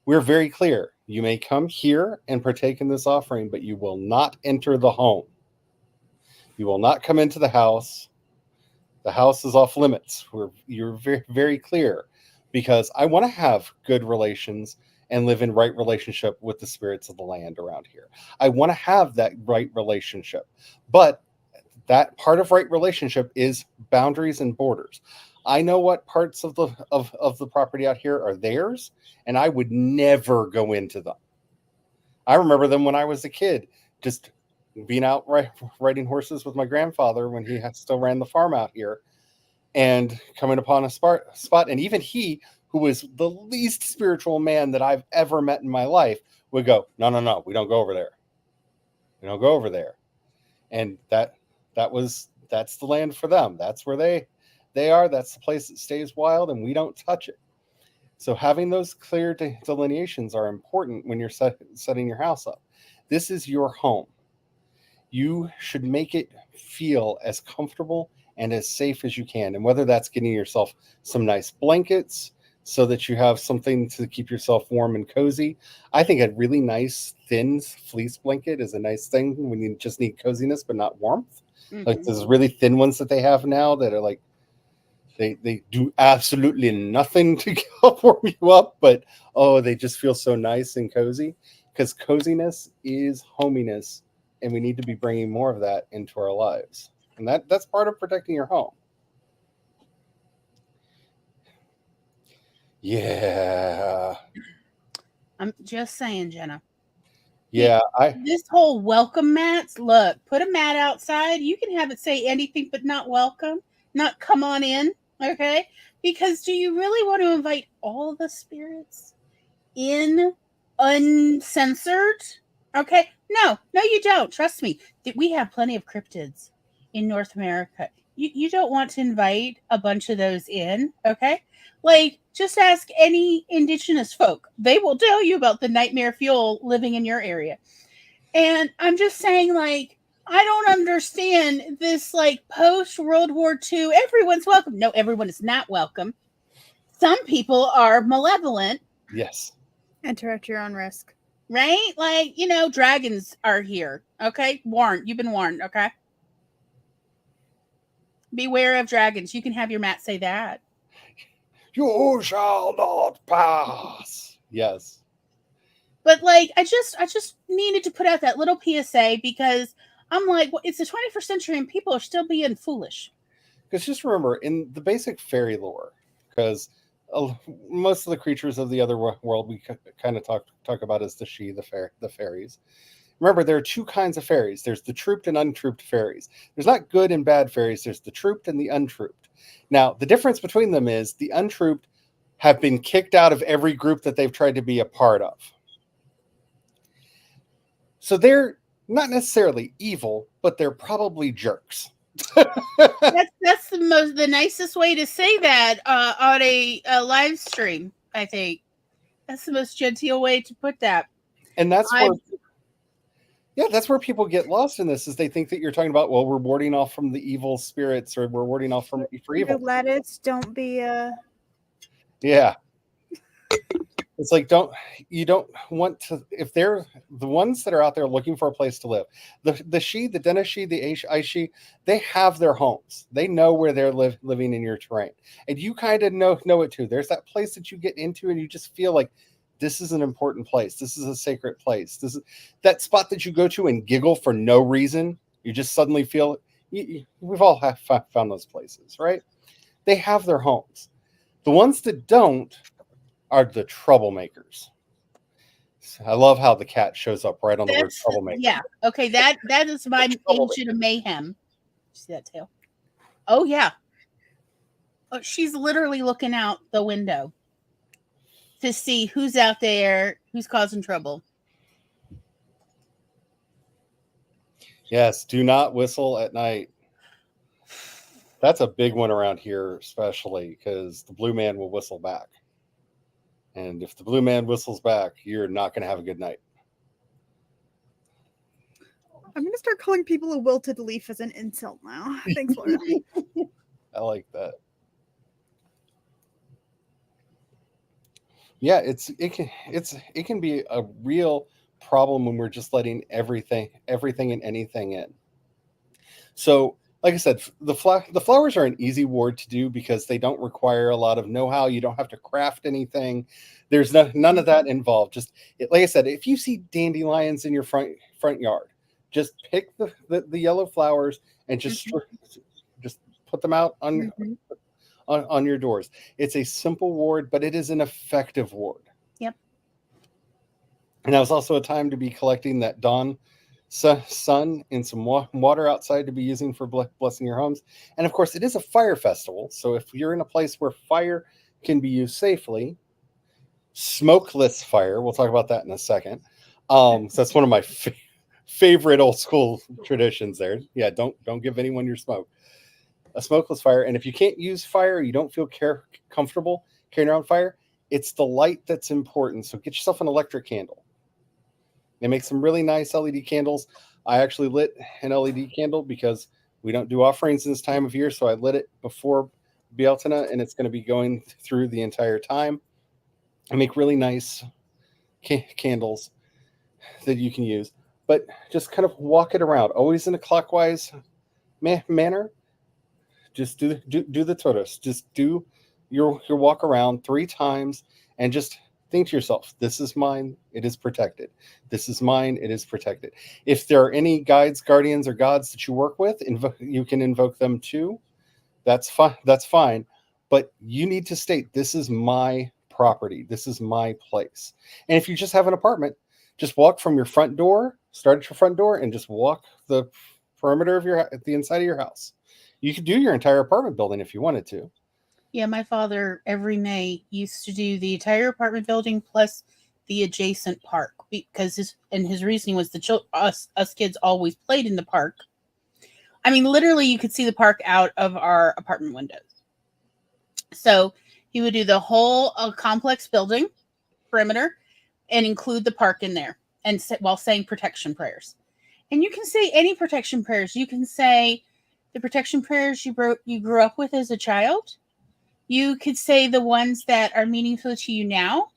we're very clear. You may come here and partake in this offering, but you will not enter the home. You will not come into the house. The house is off limits. You're very, very clear, because I want to have good relations and live in right relationship with the spirits of the land around here. I want to have that right relationship. But that part of right relationship is boundaries and borders. I know what parts of the property out here are theirs, and I would never go into them. I remember them when I was a kid, just being out riding horses with my grandfather when he still ran the farm out here, and coming upon a spot. And even he, who was the least spiritual man that I've ever met in my life, would go, no, we don't go over there. We don't go over there. And that's the land for them. That's where they are. That's the place that stays wild, and we don't touch it. So having those clear delineations are important when you're setting your house up. This is your home. You should make it feel as comfortable and as safe as you can. And whether that's getting yourself some nice blankets so that you have something to keep yourself warm and cozy. I think a really nice thin fleece blanket is a nice thing when you just need coziness but not warmth. Mm-hmm. Like those really thin ones that they have now that are like, they do absolutely nothing to help warm you up, but they just feel so nice and cozy. because coziness is hominess, and we need to be bringing more of that into our lives. And that's part of protecting your home. Yeah. I'm just saying, Jenna. Yeah, This whole welcome mats, look, put a mat outside. You can have it say anything but not welcome, not come on in, okay? Because do you really want to invite all the spirits in uncensored? Okay? No, you don't. Trust me. We have plenty of cryptids in North America. You don't want to invite a bunch of those in, okay? Like, just ask any indigenous folk. They will tell you about the nightmare fuel living in your area. And I'm just saying, like, I don't understand this, like, post World War II, everyone's welcome. No, everyone is not welcome. Some people are malevolent. yes. Enter at your own risk. Right? Like, dragons are here. Okay? Warned. You've been warned. Okay? Beware of dragons. You can have your mat say that. You shall not pass. Yes. But, like, I just needed to put out that little PSA because I'm like, well, it's the 21st century and people are still being foolish. Because just remember, in the basic fairy lore, because most of the creatures of the other world we kind of talk about as the fairies. Remember, there are two kinds of fairies. There's the trooped and untrooped fairies. There's not good and bad fairies. There's the trooped and the untrooped. Now, the difference between them is the untrooped have been kicked out of every group that they've tried to be a part of. So they're not necessarily evil, but they're probably jerks. That's the nicest way to say that on a live stream. I think that's the most genteel way to put that. And that's where people get lost in this, is they think that you're talking about, well, we're warding off from the evil spirits, or we're warding off for evil. Lettuce, don't be Yeah. It's like, you don't want to, if they're the ones that are out there looking for a place to live, the Sidhe, the Dena Sidhe, the Aishi, they have their homes. They know where they're living in your terrain. And you kind of know it too. There's that place that you get into and you just feel like this is an important place. This is a sacred place. This is that spot that you go to and giggle for no reason. You just suddenly feel, we've all found those places, right? They have their homes. The ones that don't are the troublemakers. I love how the cat shows up right on the word troublemaker. Yeah. Okay. That is my agent of mayhem. See that tail? Oh yeah. Oh, she's literally looking out the window to see who's out there, who's causing trouble. Yes. Do not whistle at night. That's a big one around here, especially because the blue man will whistle back. And if the blue man whistles back, you're not going to have a good night. I'm going to start calling people a wilted leaf as an insult now. Thanks, Laura. I like that. Yeah, it can be a real problem when we're just letting everything and anything in. So, like I said, the flowers are an easy ward to do because they don't require a lot of know-how. You don't have to craft anything. There's none of that involved. Just like I said, if you see dandelions in your front yard, just pick the yellow flowers and just put them out on your doors. It's a simple ward, but it is an effective ward. Yep. And that was also a time to be collecting that dawn sun in some water outside to be using for blessing your homes. And of course, it is a fire festival. So if you're in a place where fire can be used safely, smokeless fire, we'll talk about that in a second. So that's one of my favorite old school traditions there. Yeah, don't give anyone your smoke. A smokeless fire. And if you can't use fire, you don't feel comfortable carrying around fire, it's the light that's important. So get yourself an electric candle. They make some really nice LED candles. I actually lit an LED candle because we don't do offerings in this time of year. So I lit it before Bealtaine, and it's going to be going through the entire time. I make really nice candles that you can use, but just kind of walk it around, always in a clockwise manner. Just do the toros. Just do your walk around 3 times and just think to yourself, this is mine, it is protected. This is mine, it is protected. If there are any guides, guardians, or gods that you work with, you can invoke them too. That's fine. That's fine. But you need to state, this is my property. This is my place. And if you just have an apartment, just walk from your front door, start at your front door, and just walk the perimeter of the inside of your house. You could do your entire apartment building if you wanted to. Yeah, my father every May used to do the entire apartment building plus the adjacent park, because his reasoning was us kids always played in the park. I mean, literally, you could see the park out of our apartment windows. So he would do the whole complex building perimeter and include the park in there, and while saying protection prayers. And you can say any protection prayers. You can say the protection prayers you grew up with as a child. You could say the ones that are meaningful to you now.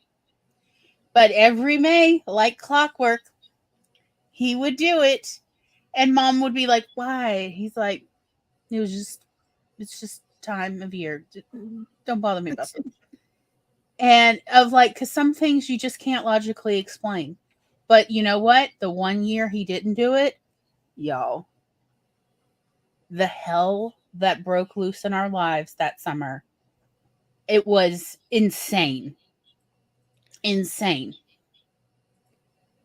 But every May, like clockwork, he would do it. And Mom would be like, why? He's like, it's just time of year. Don't bother me about it. And because some things you just can't logically explain. But you know what? The one year he didn't do it, y'all, the hell that broke loose in our lives that summer, it was insane. Insane.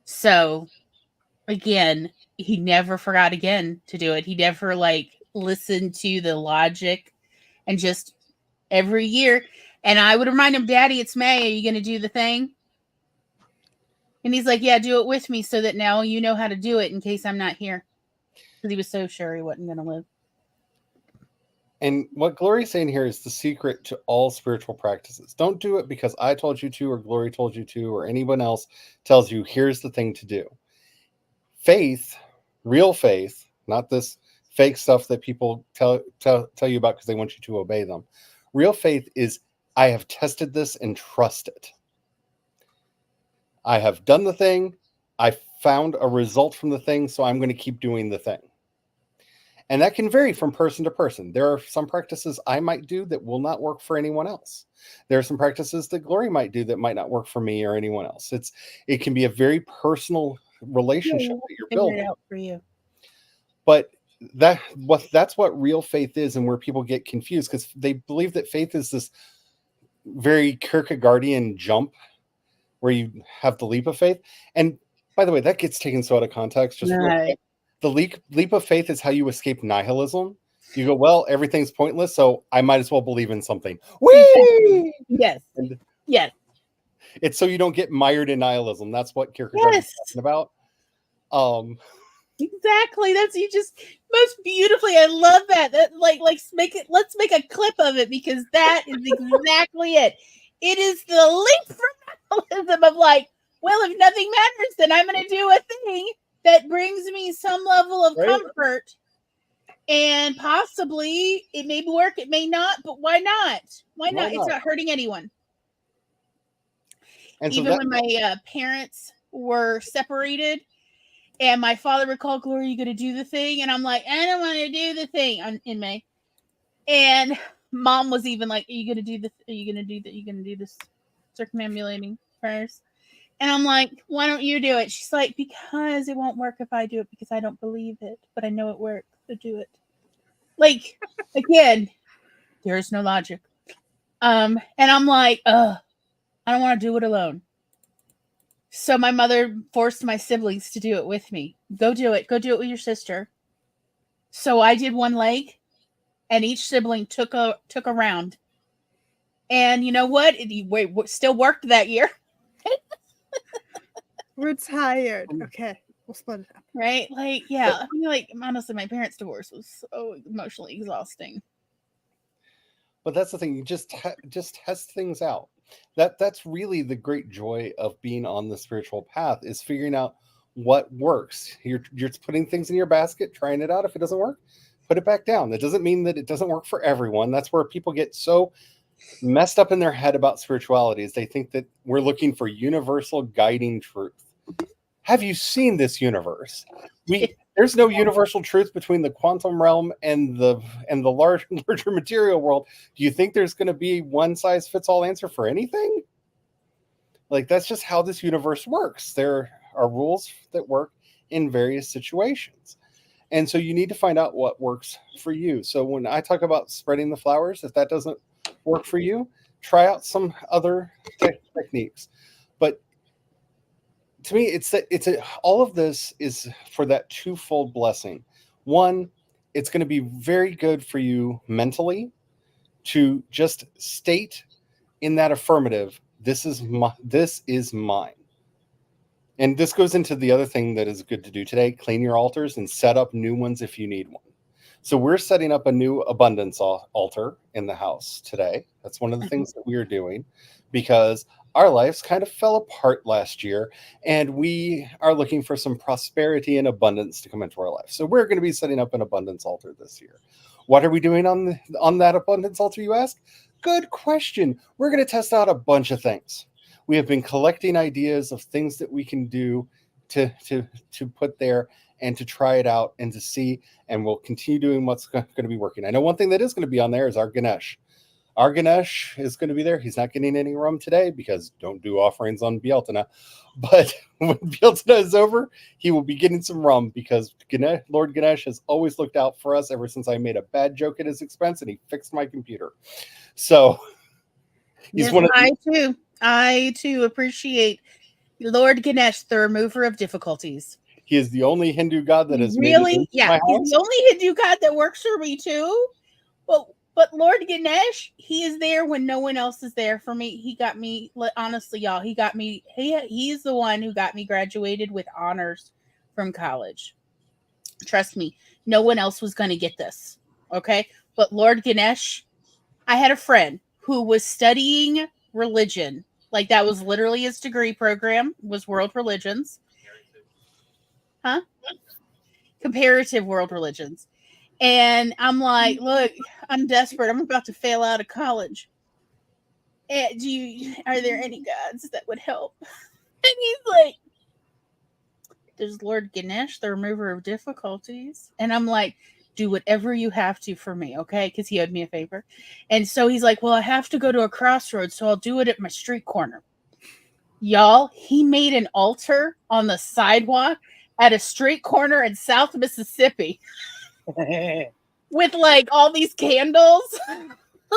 So, again, he never forgot again to do it. He never listened to the logic, and just every year. And I would remind him, Daddy, it's May. Are you going to do the thing? And he's like, yeah, do it with me so that now you know how to do it in case I'm not here. Because he was so sure he wasn't going to live. And what Glory's saying here is the secret to all spiritual practices. Don't do it because I told you to, or Glory told you to, or anyone else tells you, here's the thing to do. Faith, real faith, not this fake stuff that people tell you about because they want you to obey them. Real faith is, I have tested this and trust it. I have done the thing. I found a result from the thing, so I'm going to keep doing the thing. And that can vary from person to person. There are some practices I might do that will not work for anyone else. There are some practices that Glory might do that might not work for me or anyone else. It can be a very personal relationship that you're building. Figure it out for you. But that's what real faith is, and where people get confused because they believe that faith is this very Kierkegaardian jump where you have the leap of faith. And by the way, that gets taken so out of context. Just Right. the leap of faith is how you escape nihilism. You go, well, everything's pointless, so I might as well believe in something. Whee! Yes. Yes. It's so you don't get mired in nihilism. That's what Kierkegaard is talking about. Exactly. That's you just most beautifully. I love that. Let's make a clip of it because that is exactly it. It is the leap from nihilism of well, if nothing matters, then I'm going to do a thing that brings me some level of comfort, and possibly it may work, it may not, but why not? Why not? It's not hurting anyone. And even when my parents were separated, and my father would call, Glory, you going to do the thing? And I'm like, I don't want to do the thing in May. And Mom was even like, are you going to do this? Are you going to do this circumambulating prayers? And I'm like, why don't you do it? She's like, because it won't work if I do it because I don't believe it, but I know it works, so do it. Again, there is no logic. And I'm like, I don't want to do it alone. So my mother forced my siblings to do it with me. Go do it. Go do it with your sister. So I did one leg, and each sibling took a round. And you know what? It still worked that year. We're tired. Okay, we'll split it up. Right? Yeah. I mean, honestly, my parents' divorce was so emotionally exhausting. But that's the thing. You just test things out. That's really the great joy of being on the spiritual path, is figuring out what works. You're just putting things in your basket, trying it out. If it doesn't work, put it back down. That doesn't mean that it doesn't work for everyone. That's where people get so messed up in their head about spirituality, is they think that we're looking for universal guiding truth. Have you seen this universe? There's no universal truth between the quantum realm and the larger material world. Do you think there's going to be one size fits all answer for anything? Like, that's just how this universe works. There are rules that work in various situations. And so you need to find out what works for you. So when I talk about spreading the flowers, if that doesn't work for you, try out some other techniques. But to me, all of this is for that twofold blessing. One, it's going to be very good for you mentally to just state in that affirmative, this is mine. And this goes into the other thing that is good to do today: clean your altars and set up new ones if you need one. So we're setting up a new abundance altar in the house today. That's one of the things that we are doing, because our lives kind of fell apart last year, and we are looking for some prosperity and abundance to come into our life. So we're going to be setting up an abundance altar this year. What are we doing on that abundance altar, you ask? Good question. We're going to test out a bunch of things. We have been collecting ideas of things that we can do to put there and to try it out and to see, and we'll continue doing what's going to be working. I know one thing that is going to be on there is our Ganesh. Our Ganesh is going to be there. He's not getting any rum today because don't do offerings on Bealtaine. But when Bealtaine is over, he will be getting some rum, because Lord Ganesh has always looked out for us ever since I made a bad joke at his expense and he fixed my computer. So he's one of the, I too appreciate Lord Ganesh, the remover of difficulties. He is the only Hindu god that has really, made it into my house. He's the only Hindu god that works for me too. But Lord Ganesh, he is there when no one else is there for me. He got me, honestly, y'all. He got me. He's the one who got me graduated with honors from college. Trust me, no one else was going to get this. Okay, but Lord Ganesh, I had a friend who was studying religion. Like, that was literally his degree program, was world religions. Huh? Comparative world religions. And I'm like, look, I'm desperate. I'm about to fail out of college. Are there any gods that would help? And he's like, there's Lord Ganesh, the remover of difficulties. And I'm like, do whatever you have to for me, okay? Because he owed me a favor. And so he's like, well, I have to go to a crossroads, so I'll do it at my street corner. Y'all, he made an altar on the sidewalk at a street corner in South Mississippi with like all these candles.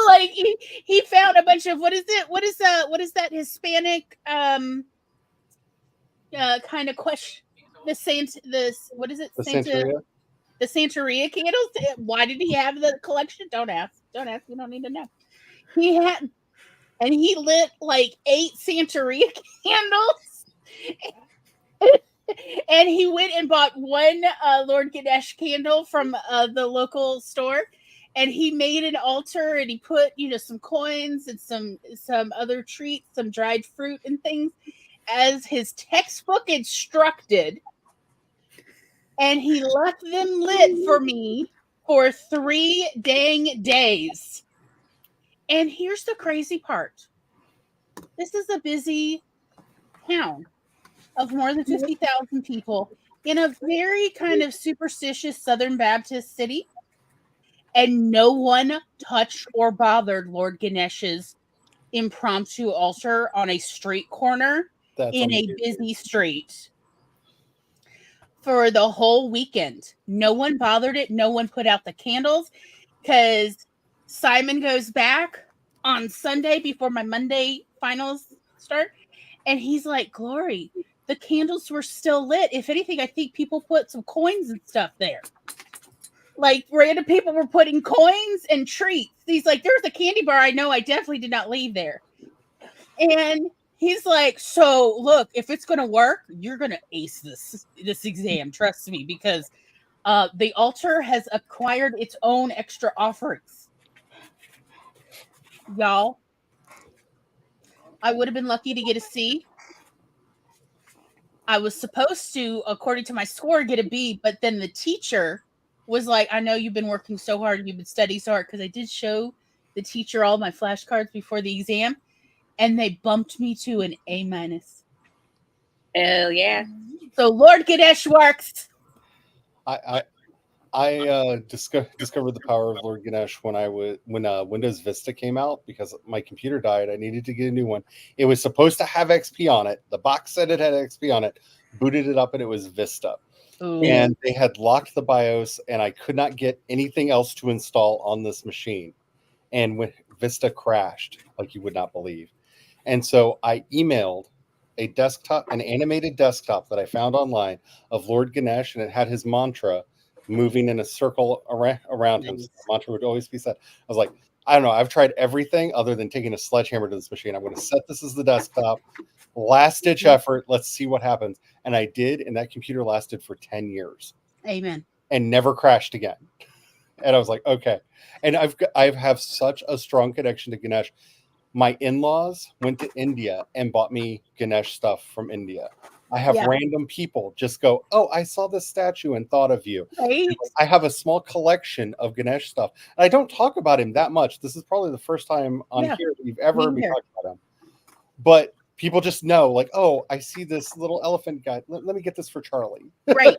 Like he found a bunch of what is that Hispanic kind of question? The Santeria candles. Why did he have the collection? Don't ask. We don't need to know. And he lit like 8 Santeria candles. And he went and bought one Lord Ganesh candle from the local store, and he made an altar, and he put some coins and some other treats, some dried fruit and things, as his textbook instructed, and he left them lit for me for 3 dang days. And here's the crazy part. This is a busy town of more than 50,000 people in a very kind of superstitious Southern Baptist city. And no one touched or bothered Lord Ganesh's impromptu altar on a street corner in a busy street for the whole weekend. No one bothered it. No one put out the candles, because Simon goes back on Sunday before my Monday finals start. And he's like, Glory, the candles were still lit. If anything, I think people put some coins and stuff there. Like, random people were putting coins and treats. He's like, there's a candy bar I know I definitely did not leave there. And he's like, so look, if it's going to work, you're going to ace this exam. Trust me, because the altar has acquired its own extra offerings. Y'all, I would have been lucky to get a C. I was supposed to, according to my score, get a B, but then the teacher was like, I know you've been working so hard, you've been studying so hard, because I did show the teacher all my flashcards before the exam, and they bumped me to an A-. Oh, yeah. So Lord Ganesh works. I I discovered the power of Lord Ganesh when Windows Vista came out because my computer died. I needed to get a new one. It was supposed to have XP on it. The box said it had XP on it. Booted it up and it was Vista. Ooh. And they had locked the BIOS and I could not get anything else to install on this machine. And when Vista crashed, like you would not believe. And so I emailed an animated desktop that I found online of Lord Ganesh, and it had his mantra moving in a circle around him. So the mantra would always be said. I was like, I don't know. I've tried everything other than taking a sledgehammer to this machine. I'm going to set this as the desktop. Last ditch effort. Let's see what happens. And I did, and that computer lasted for 10 years. Amen. And never crashed again. And I was like, okay. And I have such a strong connection to Ganesh. My in-laws went to India and bought me Ganesh stuff from India. I have random people just go, oh, I saw this statue and thought of you. Right. I have a small collection of Ganesh stuff. And I don't talk about him that much. This is probably the first time on here that you've ever heard me talk about him. But people just know, like, oh, I see this little elephant guy. Let me get this for Charlie. Right.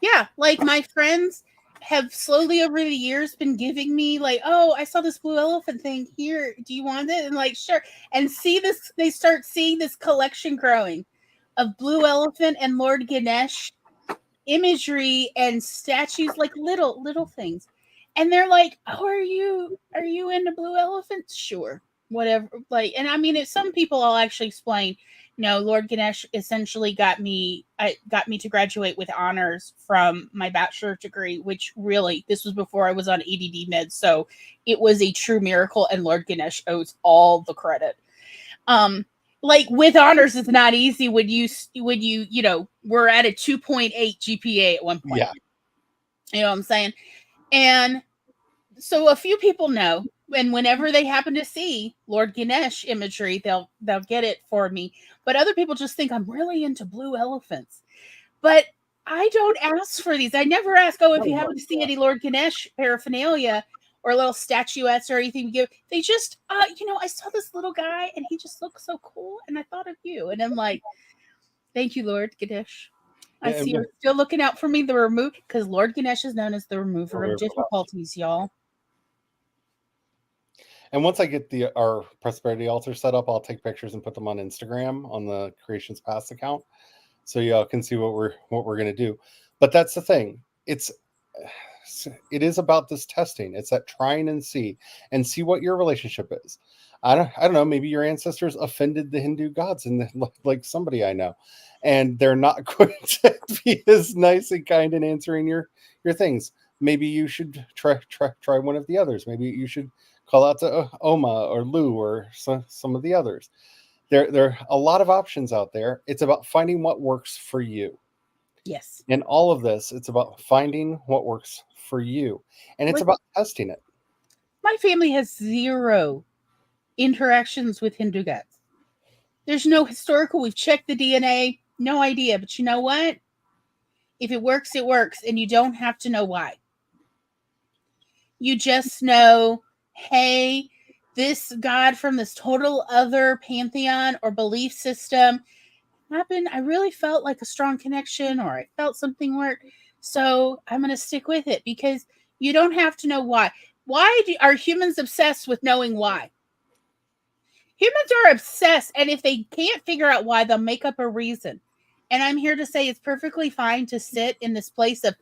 Yeah. Like my friends have slowly over the years been giving me like, oh, I saw this blue elephant thing here. Do you want it? And like, sure. And see this, they start seeing this collection growing of blue elephant and Lord Ganesh imagery and statues, like little things. And they're like, oh, are you into blue elephants? Sure. Whatever. Like, and I mean, if some people I'll actually explain, Lord Ganesh essentially got me to graduate with honors from my bachelor's degree, which really, this was before I was on ADD meds. So it was a true miracle, and Lord Ganesh owes all the credit. Like with honors, it's not easy when you we're at a 2.8 GPA at one point. Yeah. You know what I'm saying? And so a few people know, and whenever they happen to see Lord Ganesh imagery, they'll get it for me. But other people just think I'm really into blue elephants. But I don't ask for these. I never ask, if you happen to see any Lord Ganesh paraphernalia or little statuettes or anything to give. They just, I saw this little guy and he just looked so cool and I thought of you. And I'm like, thank you, Lord Ganesh. I see you're still looking out for me. Because Lord Ganesh is known as the remover of difficulties, y'all. And once I get our prosperity altar set up, I'll take pictures and put them on Instagram on the Creations Past account, so y'all can see what we're gonna do. But that's the thing. It is about this testing. It's that trying and see what your relationship is. I don't know. Maybe your ancestors offended the Hindu gods, and like somebody I know, and they're not going to be as nice and kind in answering your things. Maybe you should try one of the others. Maybe you should call out to Oma or Lou or some of the others. There are a lot of options out there. It's about finding what works for you. Yes. In all of this, it's about finding what works for you. And it's about testing it. My family has zero interactions with Hindu gods. There's no historical. We've checked the DNA. No idea. But you know what? If it works, it works. And you don't have to know why. You just know, hey, this God from this total other pantheon or belief system happened. I really felt like a strong connection, or I felt something work. So I'm going to stick with it, because you don't have to know why. Why are humans obsessed with knowing why? Humans are obsessed. And if they can't figure out why, they'll make up a reason. And I'm here to say it's perfectly fine to sit in this place of,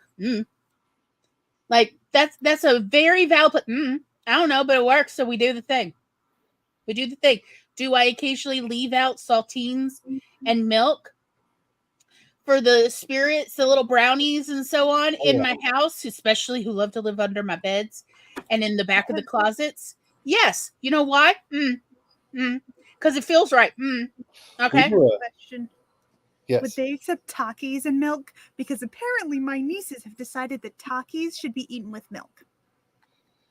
like, that's a very valid, I don't know, but it works. So we do the thing. Do I occasionally leave out saltines and milk for the spirits, the little brownies and so on in my house, especially who love to live under my beds and in the back of the closets? Yes. You know why? Because it feels right. Okay. Question. Yes. Would they accept Takis and milk? Because apparently my nieces have decided that Takis should be eaten with milk.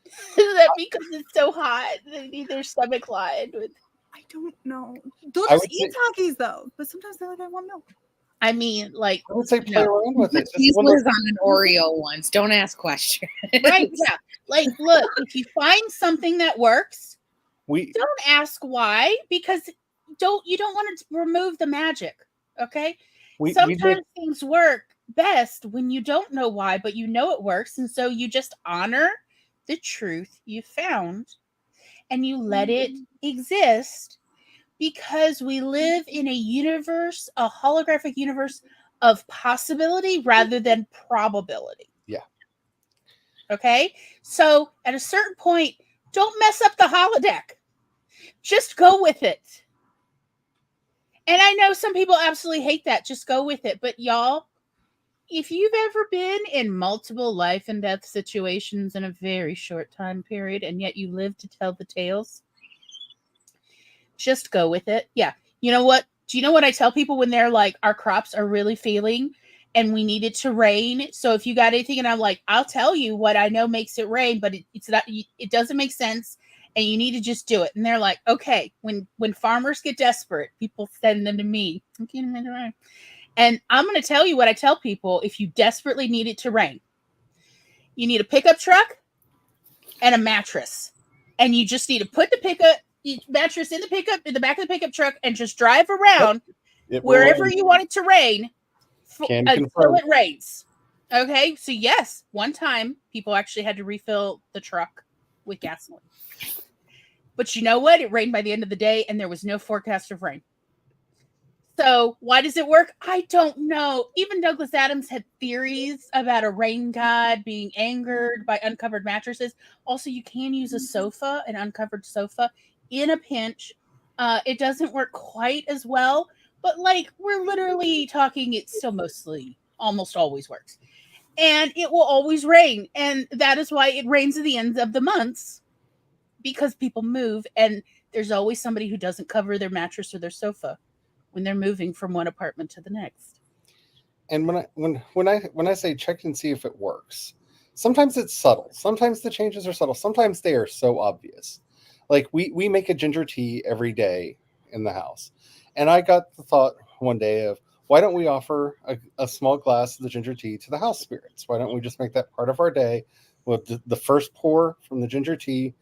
Is that because it's so hot? They need their stomach lined with. I don't know. They'll just eat Takis though, but sometimes they're like, I want milk. I mean, like, I would say play around with it. He was on an Oreo once. Don't ask questions. Right? Yeah. Like, look, if you find something that works, don't ask why, because you don't want to remove the magic. Okay. Sometimes things work best when you don't know why, but you know it works. And so you just honor the truth you found and you let it exist, because we live in a universe, a holographic universe of possibility rather than probability. Yeah. Okay. So at a certain point, don't mess up the holodeck. Just go with it. And I know some people absolutely hate that. Just go with it. But y'all, if you've ever been in multiple life and death situations in a very short time period, and yet you live to tell the tales, just go with it. Yeah. You know what? Do you know what I tell people when they're like, our crops are really failing and we need it to rain? So if you got anything, and I'm like, I'll tell you what I know makes it rain, but it's not, it doesn't make sense, and you need to just do it. And they're like, okay. When farmers get desperate, people send them to me. And I'm going to tell you what I tell people. If you desperately need it to rain, you need a pickup truck and a mattress, and you just need to put the mattress in the back of the pickup truck, and just drive around wherever you want it to rain until it rains. Okay, so yes, one time people actually had to refill the truck with gasoline, but you know what? It rained by the end of the day, and there was no forecast of rain. So why does it work? I don't know. Even Douglas Adams had theories about a rain god being angered by uncovered mattresses. Also, you can use a sofa, an uncovered sofa, in a pinch. It doesn't work quite as well, but like we're literally talking, it still almost always works. And it will always rain. And that is why it rains at the ends of the months, because people move, and there's always somebody who doesn't cover their mattress or their sofa when they're moving from one apartment to the next. And when I say check and see if it works, sometimes it's subtle. Sometimes the changes are subtle. Sometimes they are so obvious. Like we make a ginger tea every day in the house, and I got the thought one day of, why don't we offer a small glass of the ginger tea to the house spirits? Why don't we just make that part of our day? Well, the first pour from the ginger tea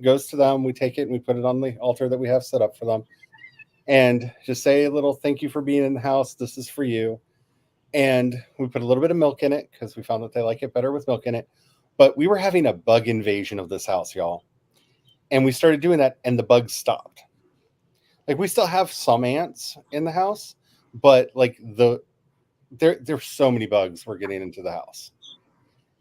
goes to them. We take it and we put it on the altar that we have set up for them, and just say a little thank you for being in the house. This is for you. And we put a little bit of milk in it because we found that they like it better with milk in it. But we were having a bug invasion of this house, y'all. And we started doing that, and the bugs stopped. Like, we still have some ants in the house, but like there's so many bugs we're getting into the house.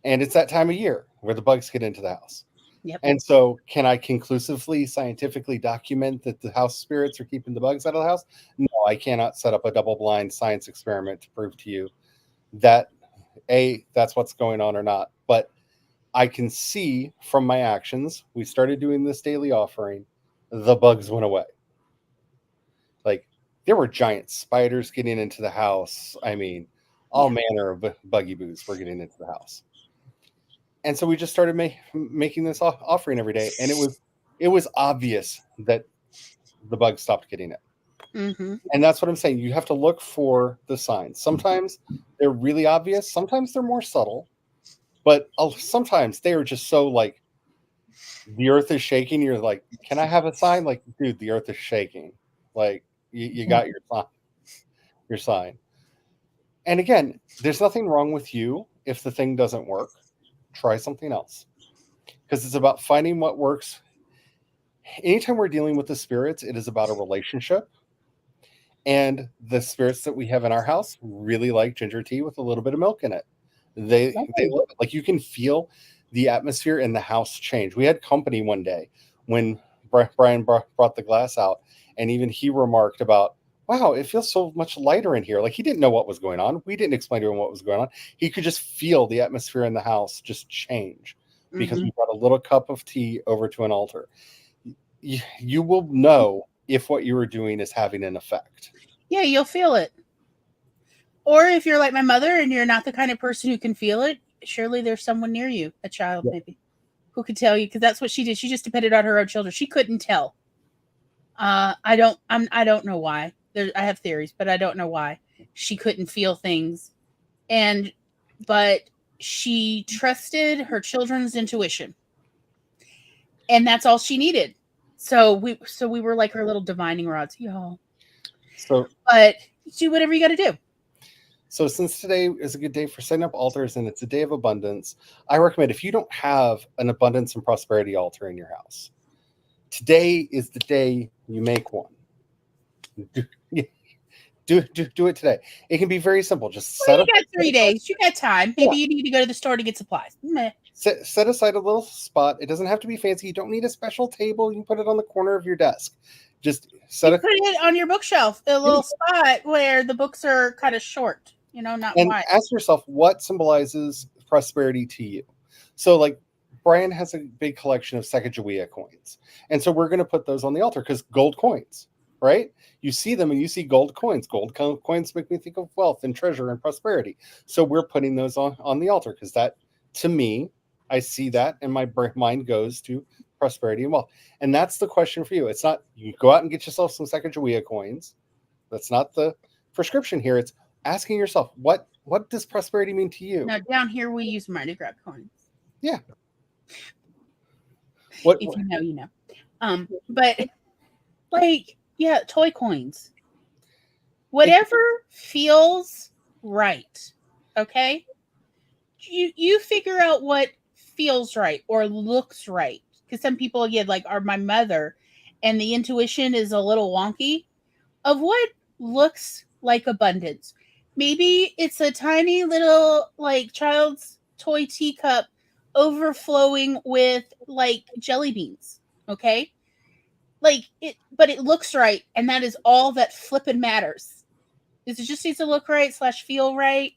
And it's that time of year where the bugs get into the house. Yep. And so, can I conclusively, scientifically document that the house spirits are keeping the bugs out of the house? No, I cannot set up a double-blind science experiment to prove to you that, that's what's going on or not. But I can see from my actions, we started doing this daily offering, the bugs went away. Like, there were giant spiders getting into the house. I mean, all manner of buggy boos were getting into the house. And so we just started making this offering every day, and it was obvious that the bugs stopped getting it. Mm-hmm. And that's what I'm saying. You have to look for the signs. Sometimes they're really obvious. Sometimes they're more subtle, but sometimes they are just so like, the earth is shaking. You're like, can I have a sign? Like, dude, the earth is shaking. Like, you got your sign. And again, there's nothing wrong with you if the thing doesn't work. Try something else, because it's about finding what works. Anytime we're dealing with the spirits, it is about a relationship, and the spirits that we have in our house really like ginger tea with a little bit of milk in it. They love it. Like, you can feel the atmosphere in the house change. We had company one day when Brian brought the glass out, and even he remarked about, wow, it feels so much lighter in here. Like, he didn't know what was going on. We didn't explain to him what was going on. He could just feel the atmosphere in the house just change because we brought a little cup of tea over to an altar. You will know if what you are doing is having an effect. Yeah, you'll feel it. Or if you're like my mother and you're not the kind of person who can feel it, surely there's someone near you, a child maybe, who could tell you, because that's what she did. She just depended on her own children. She couldn't tell. I don't know why. I have theories, but I don't know why she couldn't feel things. But she trusted her children's intuition, and that's all she needed. So we were like her little divining rods, y'all. So, but do whatever you got to do. So since today is a good day for setting up altars and it's a day of abundance, I recommend if you don't have an abundance and prosperity altar in your house, today is the day you make one. Do it today. It can be very simple. Just Well, set you up. got 3 days. You got time. Maybe you need to go to the store to get supplies. Meh. Set aside a little spot. It doesn't have to be fancy. You don't need a special table. You can put it on the corner of your desk. Just set You it put it on your bookshelf, a little spot where the books are kind of short, not and wide. ask yourself what symbolizes prosperity to you. So, like, Brian has a big collection of Sacagawea coins, and so we're going to put those on the altar because gold coins, right? You see them and you see gold coins. Gold coins make me think of wealth and treasure and prosperity. So we're putting those on the altar because that, to me, I see that and my mind goes to prosperity and wealth. And that's the question for you. It's not you go out and get yourself some Sacagawea coins. That's not the prescription here. It's asking yourself, what does prosperity mean to you? Now, down here, we use Mardi Gras coins. Yeah. If you know, you know. But, like, yeah, toy coins. Whatever feels right, okay? You figure out what feels right or looks right. Because some people, again, like are my mother, and the intuition is a little wonky of what looks like abundance. Maybe it's a tiny little like child's toy teacup overflowing with like jelly beans. Okay. Like it, but it looks right. And that is all that flippin' matters. Is it just needs to look right / feel right.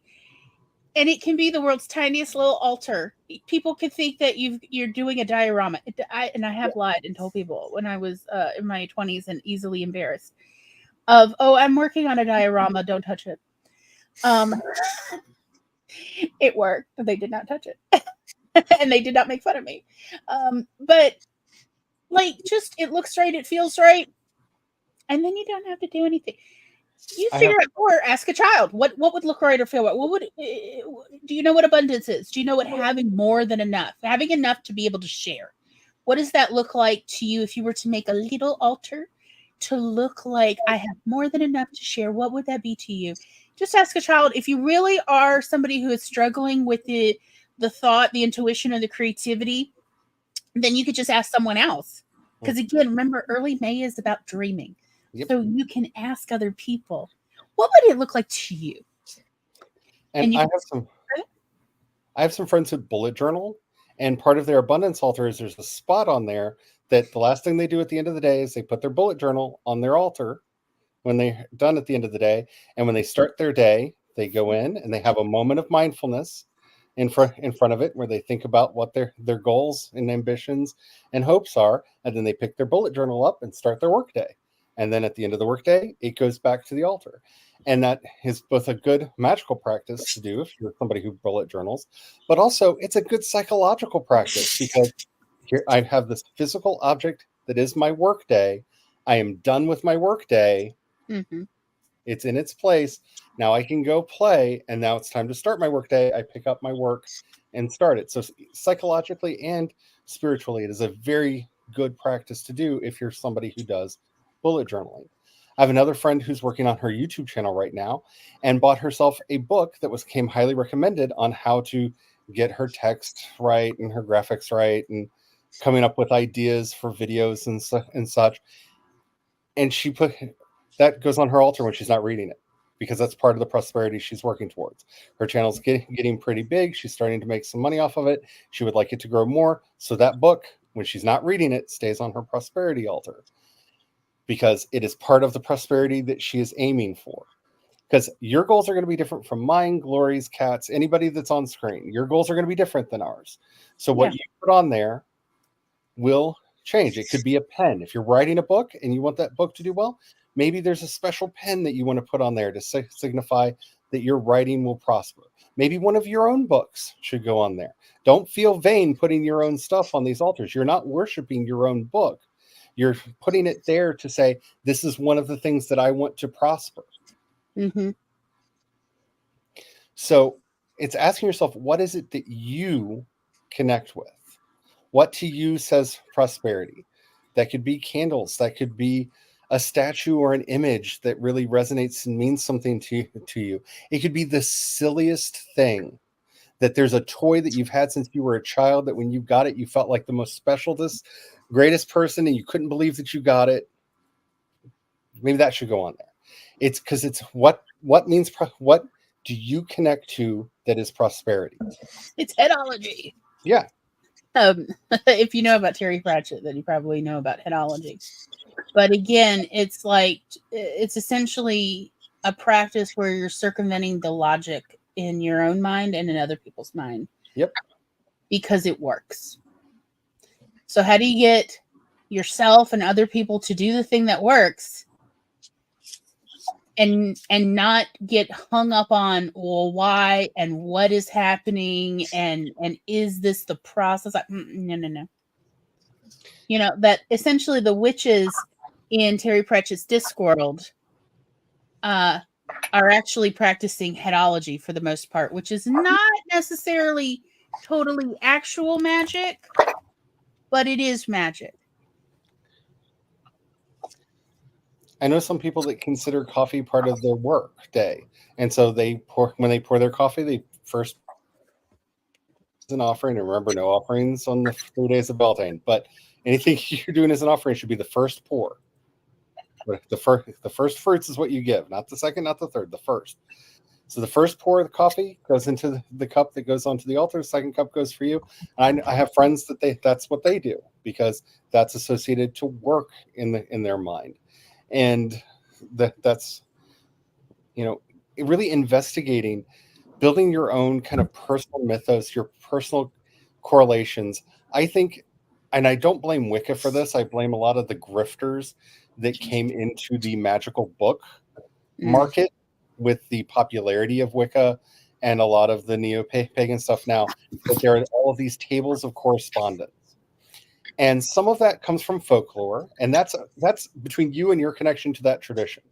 And it can be the world's tiniest little altar. People could think that you're doing a diorama. I have lied and told people when I was in my 20s and easily embarrassed of, I'm working on a diorama. Don't touch it. It worked, but they did not touch it. And they did not make fun of me. But like, just, it looks right. It feels right. And then you don't have to do anything. You figure out, or ask a child what would look right or feel right. What would do you know what abundance is? Do you know what having more than enough, having enough to be able to share? What does that look like to you if you were to make a little altar to look like I have more than enough to share? What would that be to you? Just ask a child. If you really are somebody who is struggling with the thought, the intuition, or the creativity, then you could just ask someone else. Because again, remember, early May is about dreaming. Yep. So you can ask other people, what would it look like to you? And I have some friends who bullet journal, and part of their abundance altar is there's a spot on there that the last thing they do at the end of the day is they put their bullet journal on their altar when they're done at the end of the day. And when they start their day, they go in and they have a moment of mindfulness in front of it where they think about what their goals and ambitions and hopes are. And then they pick their bullet journal up and start their work day. And then at the end of the workday, it goes back to the altar. And that is both a good magical practice to do if you're somebody who bullet journals, but also it's a good psychological practice because here I have this physical object that is my workday. I am done with my workday. Mm-hmm. It's in its place. Now I can go play. And now it's time to start my workday. I pick up my work and start it. So psychologically and spiritually, it is a very good practice to do if you're somebody who does bullet journaling. I have another friend who's working on her YouTube channel right now and bought herself a book that came highly recommended on how to get her text right and her graphics right and coming up with ideas for videos and such. And she put that goes on her altar when she's not reading it because that's part of the prosperity she's working towards. Her channel's getting pretty big. She's starting to make some money off of it. She would like it to grow more. So that book, when she's not reading it, stays on her prosperity altar, because it is part of the prosperity that she is aiming for. Because your goals are going to be different from mine, Glory's, Kat's, anybody that's on screen. Your goals are going to be different than ours. So what you put on there will change. It could be a pen. If you're writing a book and you want that book to do well, maybe there's a special pen that you want to put on there to signify that your writing will prosper. Maybe one of your own books should go on there. Don't feel vain putting your own stuff on these altars. You're not worshiping your own book. You're putting it there to say, this is one of the things that I want to prosper. Mm-hmm. So it's asking yourself, what is it that you connect with? What to you says prosperity? That could be candles. That could be a statue or an image that really resonates and means something to you. It could be the silliest thing, that there's a toy that you've had since you were a child that when you got it, you felt like the most specialest, greatest person, and you couldn't believe that you got it. Maybe that should go on there. It's because it's what means what do you connect to that is prosperity? It's headology. Yeah. If you know about Terry Pratchett, then you probably know about headology. But again, it's like, it's essentially a practice where you're circumventing the logic in your own mind and in other people's mind. Yep. Because it works. So how do you get yourself and other people to do the thing that works, and not get hung up on, well, why and what is happening, and is this the process? No. You know, that essentially the witches in Terry Pratchett's Discworld are actually practicing headology for the most part, which is not necessarily totally actual magic, but it is magic. I know some people that consider coffee part of their work day. And so when they pour their coffee, they first an offering, and remember, no offerings on the 3 days of Bealtaine, but anything you're doing as an offering should be the first pour. The first fruits is what you give, not the second, not the third, the first. So the first pour of the coffee goes into the cup that goes onto the altar. The second cup goes for you. And I have friends that's what they do, because that's associated to work in their mind. And that's, really investigating, building your own kind of personal mythos, your personal correlations. I think, and I don't blame Wicca for this, I blame a lot of the grifters that came into the magical book market with the popularity of Wicca and a lot of the neo-pagan stuff now, that there are all of these tables of correspondence. And some of that comes from folklore, and that's between you and your connection to that tradition.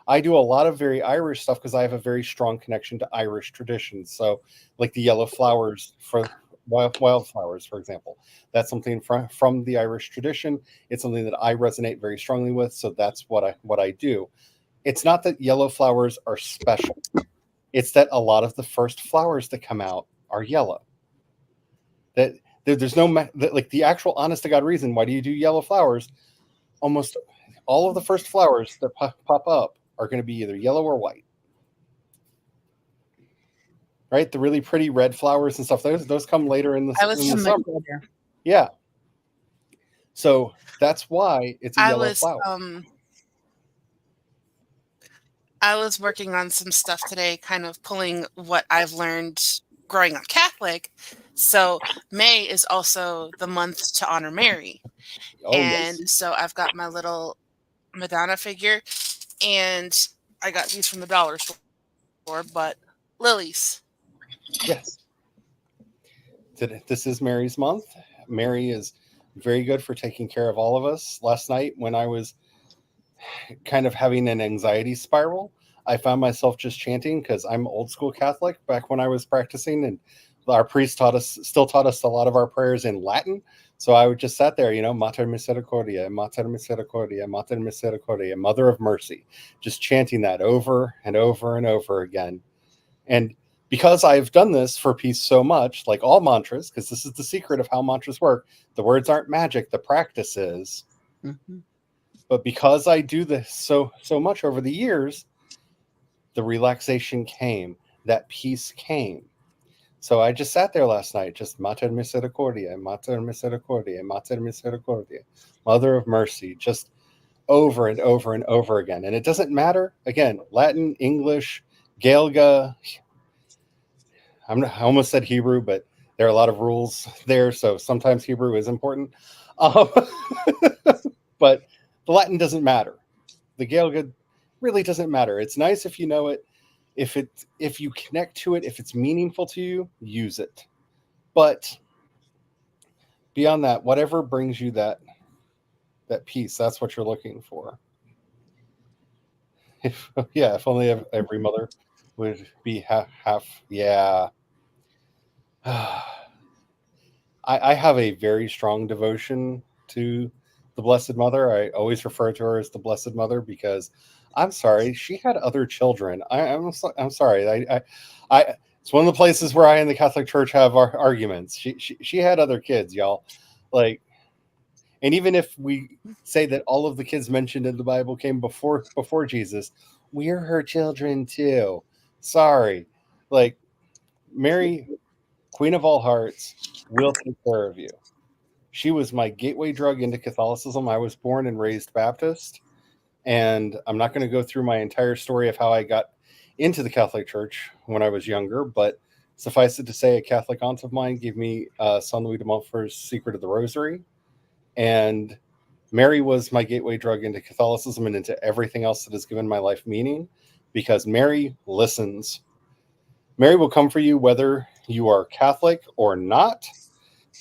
I do a lot of very Irish stuff because I have a very strong connection to Irish traditions. So, like the yellow flowers for wildflowers, for example, that's something from the Irish tradition. It's something that I resonate very strongly with. So that's what I do. It's not that yellow flowers are special. It's that a lot of the first flowers that come out are yellow. That there's no like the actual honest to God reason why do you do yellow flowers. Almost all of the first flowers that pop up are going to be either yellow or white, right? The really pretty red flowers and stuff, those come later in the summer. Yeah. So that's why it's a yellow flower. I was working on some stuff today, kind of pulling what I've learned growing up Catholic. So May is also the month to honor Mary. And yes. So I've got my little Madonna figure, and I got these from the dollar store, but lilies. Yes. This is Mary's month. Mary is very good for taking care of all of us. Last night, when I was kind of having an anxiety spiral, I found myself just chanting, because I'm old school Catholic back when I was practicing, and our priest still taught us a lot of our prayers in Latin. So I would just sat there, Mater Misericordia, Mater Misericordia, Mater Misericordia, Mother of Mercy, just chanting that over and over and over again. And because I've done this for peace so much, like all mantras, because this is the secret of how mantras work, the words aren't magic, the practice is. Mm-hmm. But because I do this so much over the years, the relaxation came, that peace came. So I just sat there last night, just Mater Misericordia, Mater Misericordia, Mater Misericordia, Mother of Mercy, just over and over and over again. And it doesn't matter, again, Latin, English, Gaelga, I almost said Hebrew, but there are a lot of rules there, so sometimes Hebrew is important. But the Latin doesn't matter. The Gaelga really doesn't matter. It's nice if you know it. If you connect to it, if it's meaningful to you, use it. But beyond that, whatever brings you that peace, that's what you're looking for. If only every mother would be half. Yeah. I have a very strong devotion to the Blessed Mother, I always refer to her as the Blessed Mother because I'm sorry, she had other children. I'm sorry. It's one of the places where I and the Catholic Church have our arguments. She had other kids, y'all. Like, and even if we say that all of the kids mentioned in the Bible came before Jesus, we're her children too. Sorry. Like, Mary, Queen of all hearts, will take care of you. She was my gateway drug into Catholicism. I was born and raised Baptist, and I'm not going to go through my entire story of how I got into the Catholic Church when I was younger, but suffice it to say, a Catholic aunt of mine gave me Saint Louis de Montfort's Secret of the Rosary, and Mary was my gateway drug into Catholicism and into everything else that has given my life meaning, because Mary listens. Mary will come for you whether you are Catholic or not.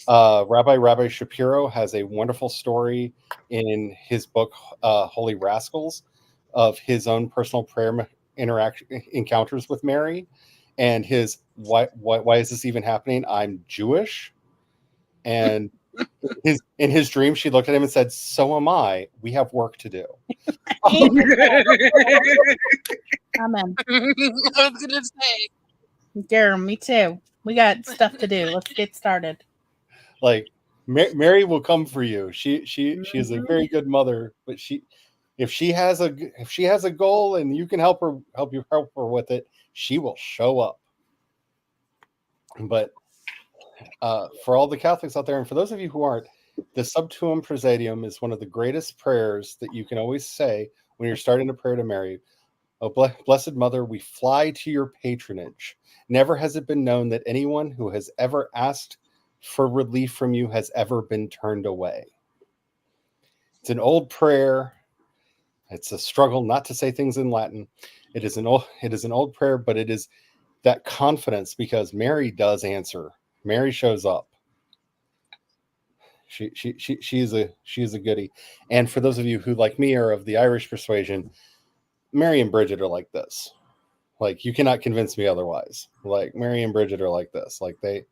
Rabbi Shapiro has a wonderful story in his book, Holy Rascals, of his own personal prayer encounters with Mary, and his why is this even happening? I'm Jewish, and in his dream, she looked at him and said, "So am I. We have work to do." Amen. I was gonna say. Girl, me too. We got stuff to do. Let's get started. Like, Mary will come for you. She is a very good mother, but if she has a goal and you can help her with it, she will show up. But for all the Catholics out there, and for those of you who aren't, the Sub Tuum Praesidium is one of the greatest prayers that you can always say when you're starting a prayer to Mary. Oh, Blessed Mother, we fly to your patronage. Never has it been known that anyone who has ever asked for relief from you has ever been turned away. It's an old prayer. It's a struggle not to say things in Latin. It is an old prayer, but it is that confidence because Mary does answer. Mary shows up. She is a goodie. And for those of you who, like me, are of the Irish persuasion, Mary and Bridget are like this. Like, you cannot convince me otherwise. Like, Mary and Bridget are like this. Like, they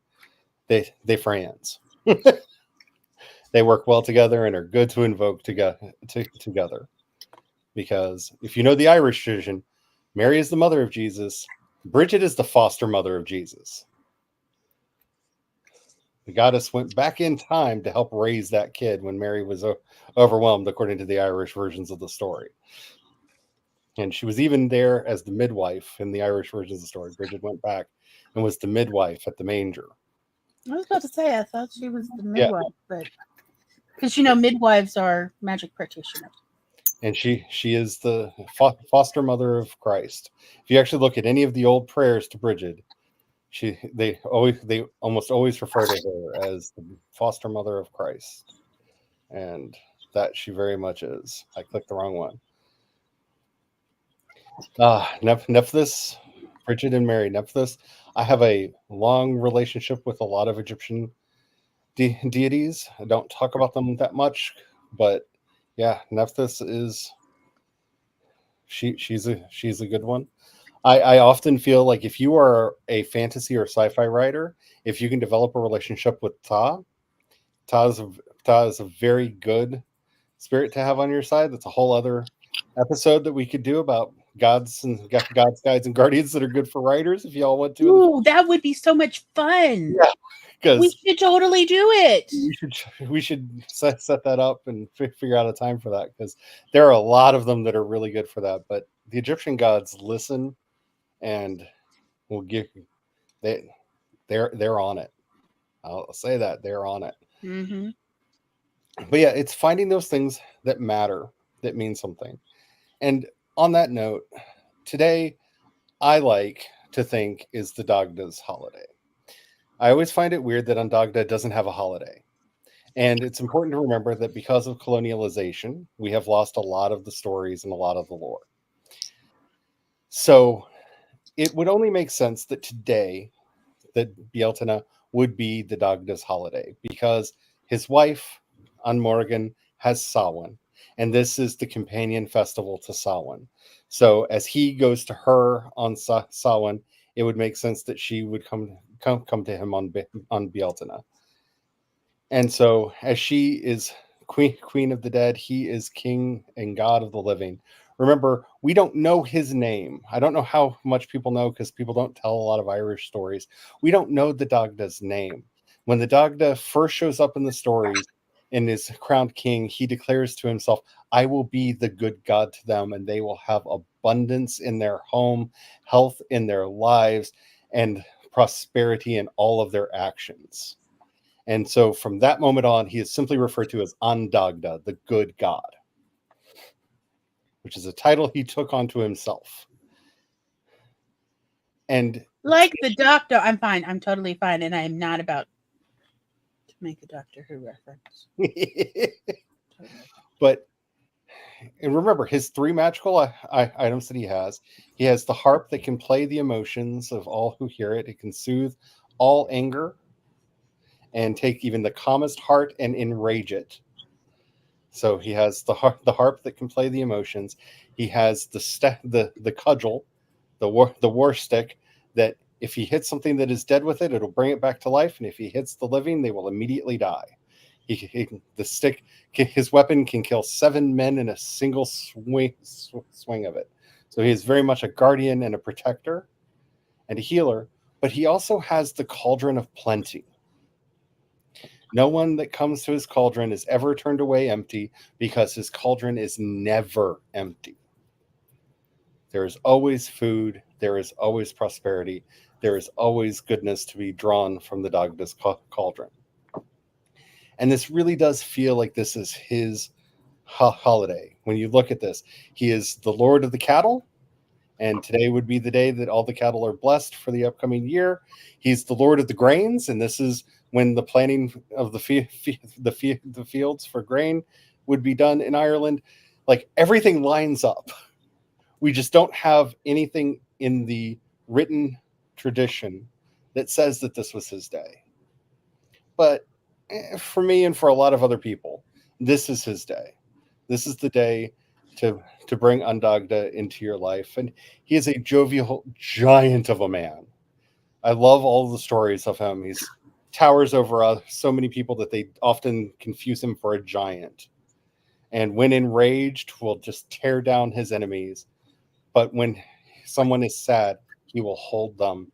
friends. They work well together and are good to invoke together. Because if you know the Irish tradition, Mary is the mother of Jesus. Bridget is the foster mother of Jesus. The goddess went back in time to help raise that kid when Mary was overwhelmed, according to the Irish versions of the story. And she was even there as the midwife in the Irish versions of the story. Bridget went back and was the midwife at the manger. I was about to say, I thought she was the midwife, but because midwives are magic practitioners. And she is the foster mother of Christ. If you actually look at any of the old prayers to Bridget, they almost always refer to her as the foster mother of Christ, and that she very much is. I clicked the wrong one. Nephthys, Bridget and Mary. Nephthys. I have a long relationship with a lot of Egyptian deities. I don't talk about them that much, but yeah, Nephthys is she's a good one. I often feel like if you are a fantasy or sci-fi writer, if you can develop a relationship with Ta is a very good spirit to have on your side. That's a whole other episode that we could do about gods, guides, and guardians that are good for writers. If y'all want to, ooh, that would be so much fun. Yeah, because we should totally do it. We should set that up and figure out a time for that, because there are a lot of them that are really good for that. But the Egyptian gods listen and will give. They're on it. I'll say that they're on it. Mm-hmm. But yeah, it's finding those things that matter, that mean something. And on that note, today I like to think is the Dagda's holiday. I always find it weird that Dagda doesn't have a holiday. And it's important to remember that because of colonialization, we have lost a lot of the stories and a lot of the lore. So it would only make sense that today, that Bealtaine would be the Dagda's holiday, because his wife, Morgan, has Samhain, and this is the companion festival to Samhain. So as he goes to her on Samhain, it would make sense that she would come to him on Bealtaine. And so as she is queen of the dead. He is king and god of the living. Remember, we don't know his name. I don't know how much people know because people don't tell a lot of Irish stories. We don't know the Dagda's name. When the Dagda first shows up in the stories and is crowned king, he declares to himself, I will be the good god to them, and they will have abundance in their home, health in their lives, and prosperity in all of their actions. And so from that moment on, he is simply referred to as An Dagda, the good god, which is a title he took onto himself. And Like the doctor, I'm fine. I'm totally fine, and I am not about to make a Doctor Who reference. but and remember his 3 magical items that he has. He has the harp that can play the emotions of all who hear it. It can soothe all anger and take even the calmest heart and enrage it. So he has the harp that can play the emotions. He has the cudgel, the war stick, that if he hits something that is dead with it, it'll bring it back to life. And if he hits the living, they will immediately die. The stick, his weapon can kill 7 men in a single swing of it. So he is very much a guardian and a protector and a healer. But he also has the cauldron of plenty. No one that comes to his cauldron is ever turned away empty, because his cauldron is never empty. There is always food. There is always prosperity. There is always goodness to be drawn from the Dagda's cauldron. And this really does feel like this is his holiday. When you look at this, he is the Lord of the cattle. And today would be the day that all the cattle are blessed for the upcoming year. He's the Lord of the grains. And this is when the planting of the fields for grain would be done in Ireland. Like, everything lines up. We just don't have anything in the written tradition that says that this was his day. But for me and for a lot of other people, this is his day. This is the day to bring An Dagda into your life. And he is a jovial giant of a man. I love all the stories of him. He's towers over so many people that they often confuse him for a giant. And when enraged, will just tear down his enemies. But when someone is sad, he will hold them,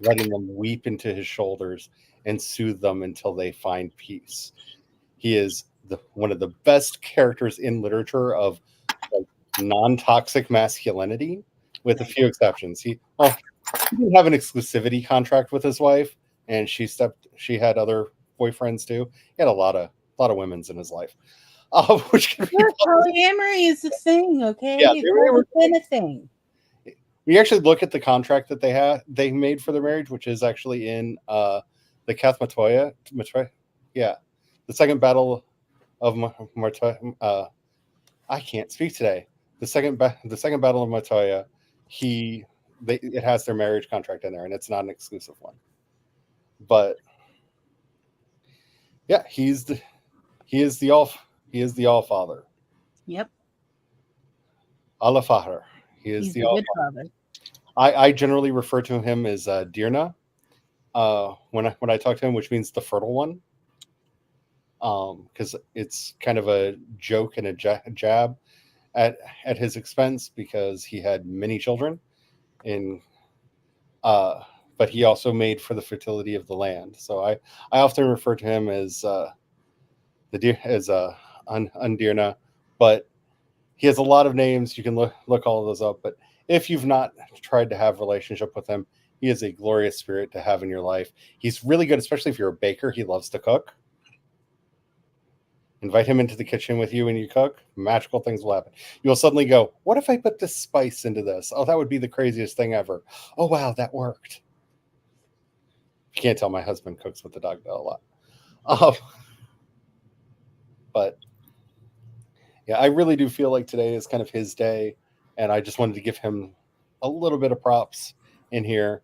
letting them weep into his shoulders and soothe them until they find peace. He is one of the best characters in literature of non-toxic masculinity, with a few exceptions. He didn't have an exclusivity contract with his wife, and she had other boyfriends too. He had a lot of women's in his life. Which can be polyamory is a thing, okay? Yeah, it's been a thing. We actually look at the contract that they made for their marriage, which is actually in the Cath Matoya. Yeah, the second battle of Matoya. I can't speak today. The second battle of Matoya. It has their marriage contract in there, and it's not an exclusive one. But yeah, he is the All Father. Yep. Allah Father. He's the good father. I generally refer to him as Dirna when I talk to him, which means the fertile one, because it's kind of a joke and a jab at his expense, because he had many children, but he also made for the fertility of the land. So I often refer to him as Undirna, but he has a lot of names. You can look all of those up. But if you've not tried to have a relationship with him, he is a glorious spirit to have in your life. He's really good, especially if you're a baker. He loves to cook. Invite him into the kitchen with you and you cook. Magical things will happen. You'll suddenly go, what if I put this spice into this? Oh, that would be the craziest thing ever. Oh, wow, that worked. You can't tell, my husband cooks with the dog a lot. But yeah, I really do feel like today is kind of his day, and I just wanted to give him a little bit of props in here.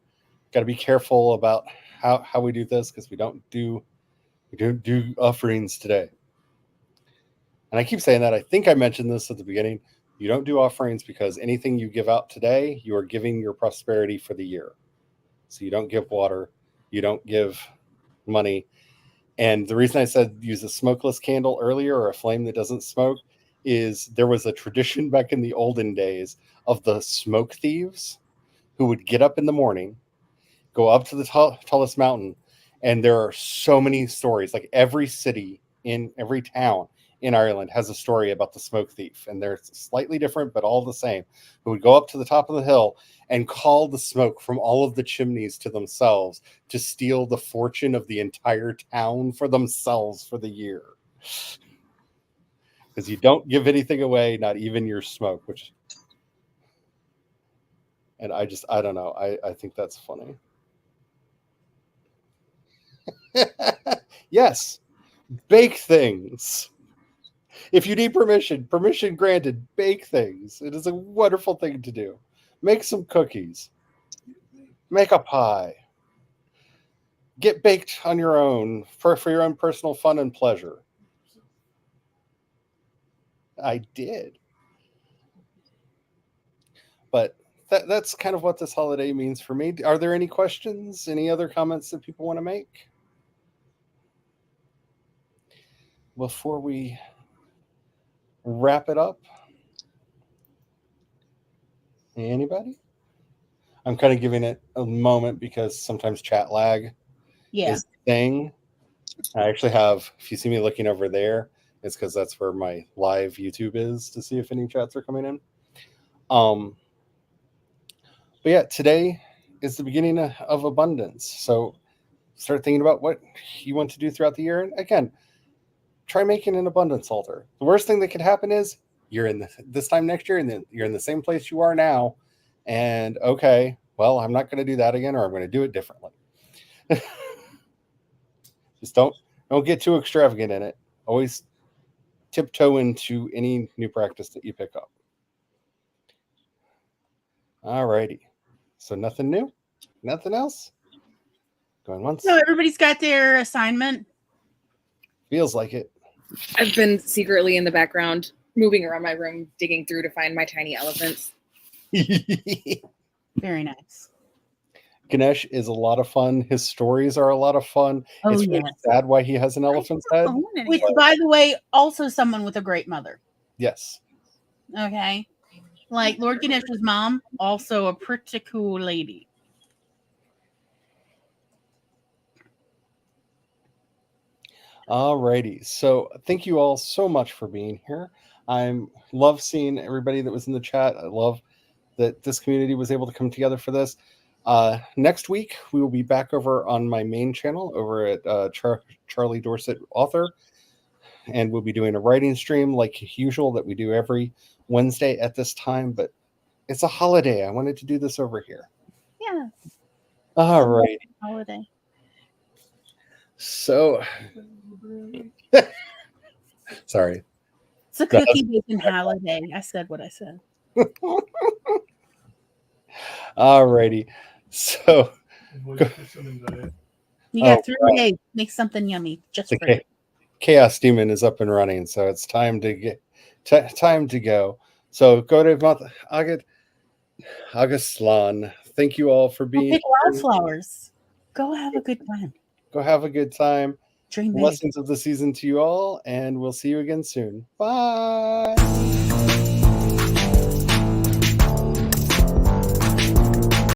Got to be careful about how we do this, because we don't do offerings today. And I keep saying that. I think I mentioned this at the beginning. You don't do offerings because anything you give out today, you are giving your prosperity for the year. So you don't give water, you don't give money. And the reason I said use a smokeless candle earlier, or a flame that doesn't smoke, is there was a tradition back in the olden days of the smoke thieves who would get up in the morning, go up to the tallest mountain, and there are so many stories. Like every city in every town in Ireland has a story about the smoke thief, and they're slightly different, but all the same. Who would go up to the top of the hill and call the smoke from all of the chimneys to themselves to steal the fortune of the entire town for themselves for the year. Because you don't give anything away, not even your smoke, which, and I don't know. I think that's funny. Yes, bake things. If you need permission granted, bake things. It is a wonderful thing to do. Make some cookies. Make a pie. Get baked on your own for your own personal fun and pleasure. I did. But that's kind of what this holiday means for me. Are there any questions? Any other comments that people want to make before we wrap it up? Anybody? I'm kind of giving it a moment because sometimes chat lag is the thing. I actually have, if you see me looking over there, it's because that's where my live YouTube is to see if any chats are coming in. But yeah, today is the beginning of abundance. So start thinking about what you want to do throughout the year. And again, try making an abundance altar. The worst thing that could happen is you're in this time next year and then you're in the same place you are now. And okay, well, I'm not going to do that again, or I'm going to do it differently. Just don't get too extravagant in it. Always tiptoe into any new practice that you pick up. All righty. So nothing new? Nothing else? Going once? No, everybody's got their assignment. Feels like it. I've been secretly in the background moving around my room, digging through to find my tiny elephants. Very nice. Ganesh is a lot of fun. His stories are a lot of fun. Oh, it's really sad why he has an elephant's head. Which, by the way, also someone with a great mother. Yes. Okay. Like Lord Ganesh's mom, also a pretty cool lady. Alrighty. So thank you all so much for being here. I love seeing everybody that was in the chat. I love that this community was able to come together for this. Next week, we will be back over on my main channel over at Charlie Dorset Author. And we'll be doing a writing stream like usual that we do every Wednesday at this time. But it's a holiday. I wanted to do this over here. Yeah. All right. Holiday. So, sorry. It's a cookie baking holiday. I said what I said. All righty. So, you got 3 days. Make something yummy. Just for you. Chaos Demon is up and running, so it's time to get time to go. So go to Augustlan. Thank you all for being pick wildflowers. Go have a good time. Go have a good time. Dream big. Blessings of the season to you all, and we'll see you again soon. Bye.